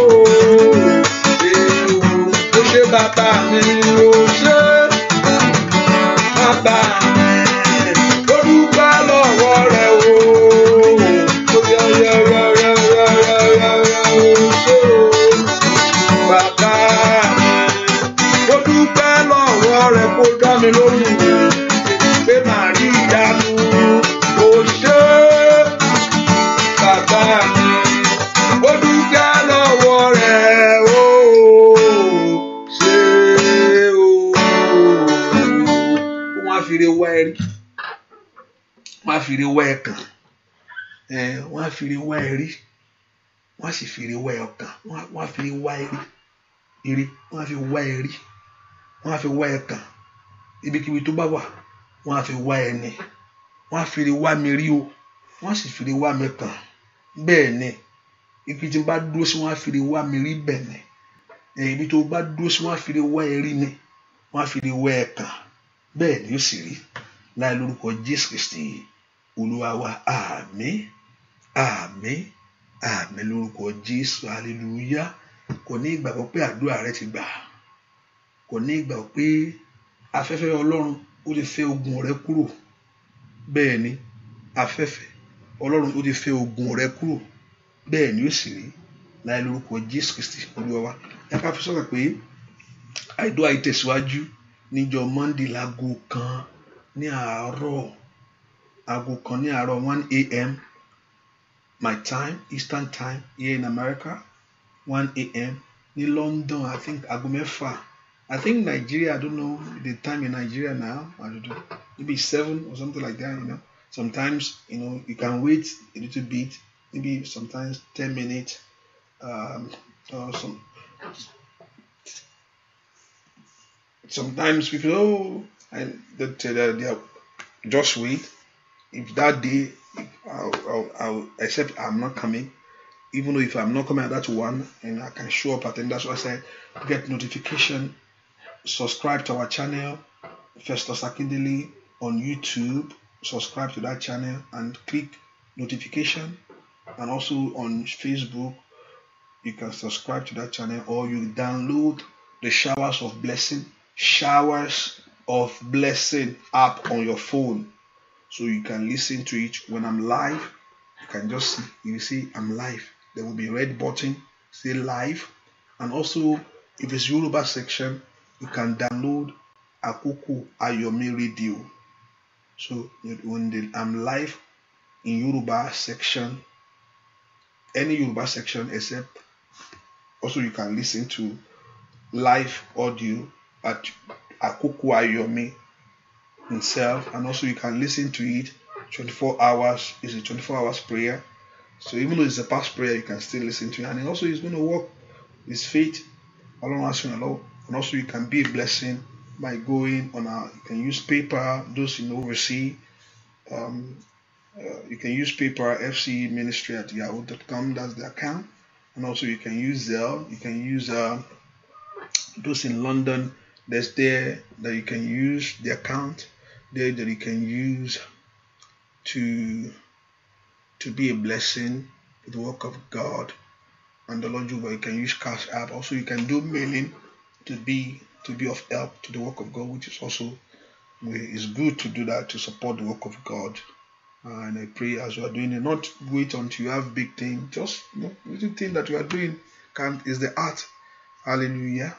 Ó ṣé bàbá mi, ó ṣé bàbá mi, mo dúpẹ́ lọ́wọ́ rẹ o. Ó ṣé bàbá mi, mo dúpẹ́ lọ́wọ́ rẹ kó dá mi lóhùn pé màá rí ìyanu. Ó ṣé bàbá mi, mo dúpẹ́ lọ́wọ́ rẹ o. Ṣé o. Wọ́n á fi re wá ẹ rí, wọ́n á fi re wá ẹ kàn, wọ́n á fi re wá ẹ rí, wọ́n á sì fi re wá ẹ ọkàn, wọ́n á fi re wá ẹ rí, wọ́n á fi wá ẹ rí, wọ́n á fi wá ẹ kàn ibikíbi tó bá wà, wọ́n á fi wá ẹ ní, wọ́n á fi re wá mi rí o, wọ́n á sì fi re wá mi kàn. Bẹ́ẹ̀ ni ibi tí n bá dúró sí, wọ́n á fi re wá mi rí. Bẹ́ẹ̀ ni ibi tó bá dúró sí, wọ́n á fi re wá ẹ rí ni, wọ́n á fi re wá ẹ kàn. Bẹ́ẹ̀ ni ó sì rí láì lórúkọ Jésù Kristi Olúwa wa. Àmín àmín àmín lórúkọ Jésù. Hallelujah. Kò ní ìgbàgbọ́ pé àdúrà rẹ ti gbà, kò ní ìgbàgbọ́ pé afẹ́fẹ́ Ọlọ́run ó ti fẹ́ ogun rẹ kúrò. Bẹ́ẹ̀ ni afẹ́fẹ́ Ọlọ́run ó ti fẹ́ ogun rẹ kúrò. Bẹ́ẹ̀ ni ó sì rí láì lórúkọ Jésù Kristi Olúwa wa. Ẹ ká fi sọ̀rọ̀ pé àìdó àìtẹ̀síwájú níjọ́ Monday láago kan ní àárọ̀, aago kan ní àárọ̀ 1 a.m. my time, Eastern time here in America, 1 a.m. ní London, I think aago mẹ́fà. I think Nigeria, I don't know the time in Nigeria now, I don't know, maybe 7 or something like that, you know. Sometimes, you know, you can wait a little bit, maybe sometimes 10 minutes, or sometimes people, they just wait. If that day, I'll except I'm not coming, even though if I'm not coming at that one, and I can show up at them. That's why I said get notification, subscribe to our channel, Festus Akindele on YouTube. Subscribe to that channel and click notification, and also on Facebook you can subscribe to that channel, or you download the Showers of Blessing app on your phone, so you can listen to it when I'm live. You can just see, you see I'm live. There will be a red button, say live. And also, if it's Yoruba section, you can download Akoko Ayomi Radio. So when I'm live in Yoruba section, any Yoruba section except, also you can listen to live audio at Akoko Ayomi himself, and also you can listen to it 24 hours. It's a 24 hours prayer. So even though it's a past prayer, you can still listen to it. And also it's going to work with faith along asking a lot. And also you can be a blessing by going on you can use PayPal, those in overseas. You can use PayPal, fceministry@yahoo.com, that's the account. And also you can use Zelle, you can use those in London, there's there that you can use the account there that you can use to be a blessing to the work of God and the Lord Jehovah. You can use Cash App. Also you can do mailing to be of help to the work of God, which is also It's good to do that to support the work of God. And I pray as you are doing it, not wait until you have big thing. Just little thing that you are doing is the art. Hallelujah.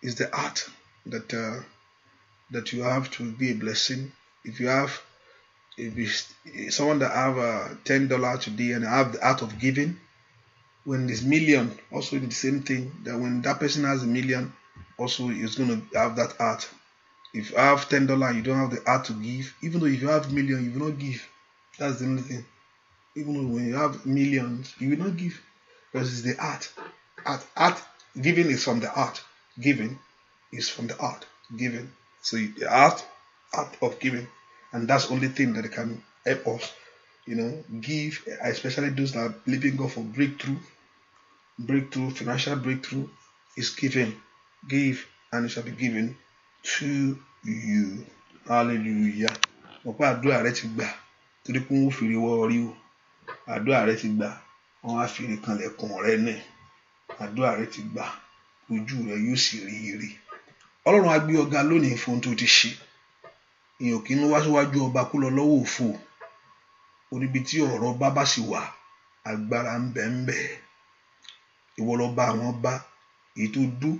Is the art that you have to be a blessing. If someone that have $10 today and have the art of giving, when it's million, also the same thing. That when that person has a million, also is going to have that art. If you have $10, you don't have the art to give. Even though if you have million, you will not give. That's the only thing. Even though when you have millions, you will not give, because it's the art. Art giving is from the art. Giving is from the art. Giving. So the art of giving, and that's the only thing that can help us. Give, especially those that are believing God for breakthrough, financial breakthrough, is given. Give, and it shall be given to you. Hallelujah. Ọ̀pọ̀ àdúrà rẹ ti gbà torí pé wọ́n fi rí wọ́ rí o. Àdúrà rẹ ti gbà, wọ́n á fi rí kanlẹ̀kùn rẹ náà. Àdúrà rẹ ti gbà, ojú rẹ yóò sì rí ire. Ọlọ́run á gbé ọ̀gá lónìí fún ohun tó ti ṣe. Èèyàn kì í wá síwájú ọba kó lọ lọ́wọ́ òfo. Oníbi tí ọ̀rọ̀ ọba bá sì wà, agbára ń bẹ ń bẹ. Ìwọ lọba àwọn ọba, èyí tó dú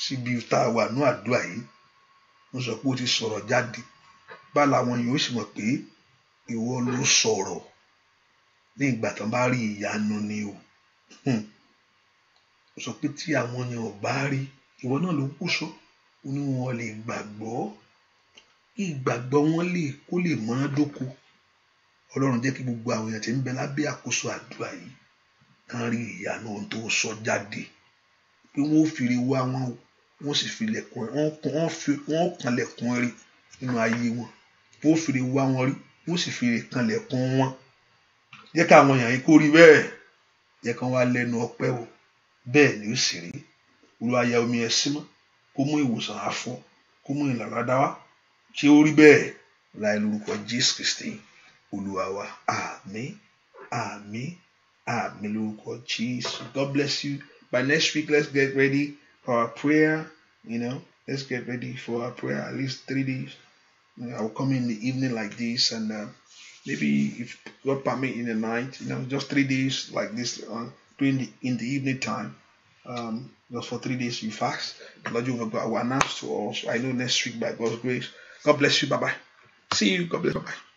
síbi tá a wà ní àdúrà yìí. Mo sọ pé ó ti sọ̀rọ̀ jáde. Bá làwọn yóò sì mọ̀ pé ìwọ ló sọ̀rọ̀. Ní ìgbà tán bá rí ìyanu ni o. Mo sọ pé tí àwọn yẹn ò bá rí, ìwọ náà ló kù sọ. Ó ní wọn lè gbàgbọ́. Kí ìgbàgbọ́ wọn kó lè múná dóko. Ọlọ́run jẹ́ kí gbogbo àwọn èèyàn tí ń bẹ lábẹ́ àkóso àdúrà yìí kàn rí ìyanu ohun tó sọ jáde. Pé wọ́n ó fìrè wá wọn, wọ́n sì fi lẹ̀kùn wọ́n kanlẹ̀kùn rí nínú ayé wọn. Wọ́n ó fìrè wá wọn rí, wọ́n sì fìrè kanlẹ̀kùn wọn. Jẹ́ kí àwọn èèyàn yìí kó rí bẹ́ẹ̀. Jẹ́ kí wọ́n wá lẹ́nu ọpẹ́ o. Bẹ́ẹ̀ ni ó sì rí. Olúwa ya omi ẹ símọ́, kó mú ìwòsàn àfọ̀, kó mú ìlànà wá. Ṣé ó rí bẹ́ẹ̀? Láì lórúkọ Jésù Kristi Olúwa wa. Àmín, àmín, àmín lórúkọ Jésù. God bless you. By next week, let's get ready for our prayer. Let's get ready for our prayer. At least 3 days. I will come in the evening like this, and maybe if God permit in the night, just 3 days like this, in the evening time. Just for 3 days we fast. The Lord will announce to us. I know next week by God's grace. God bless you. Bye bye. See you. God bless you. Bye bye.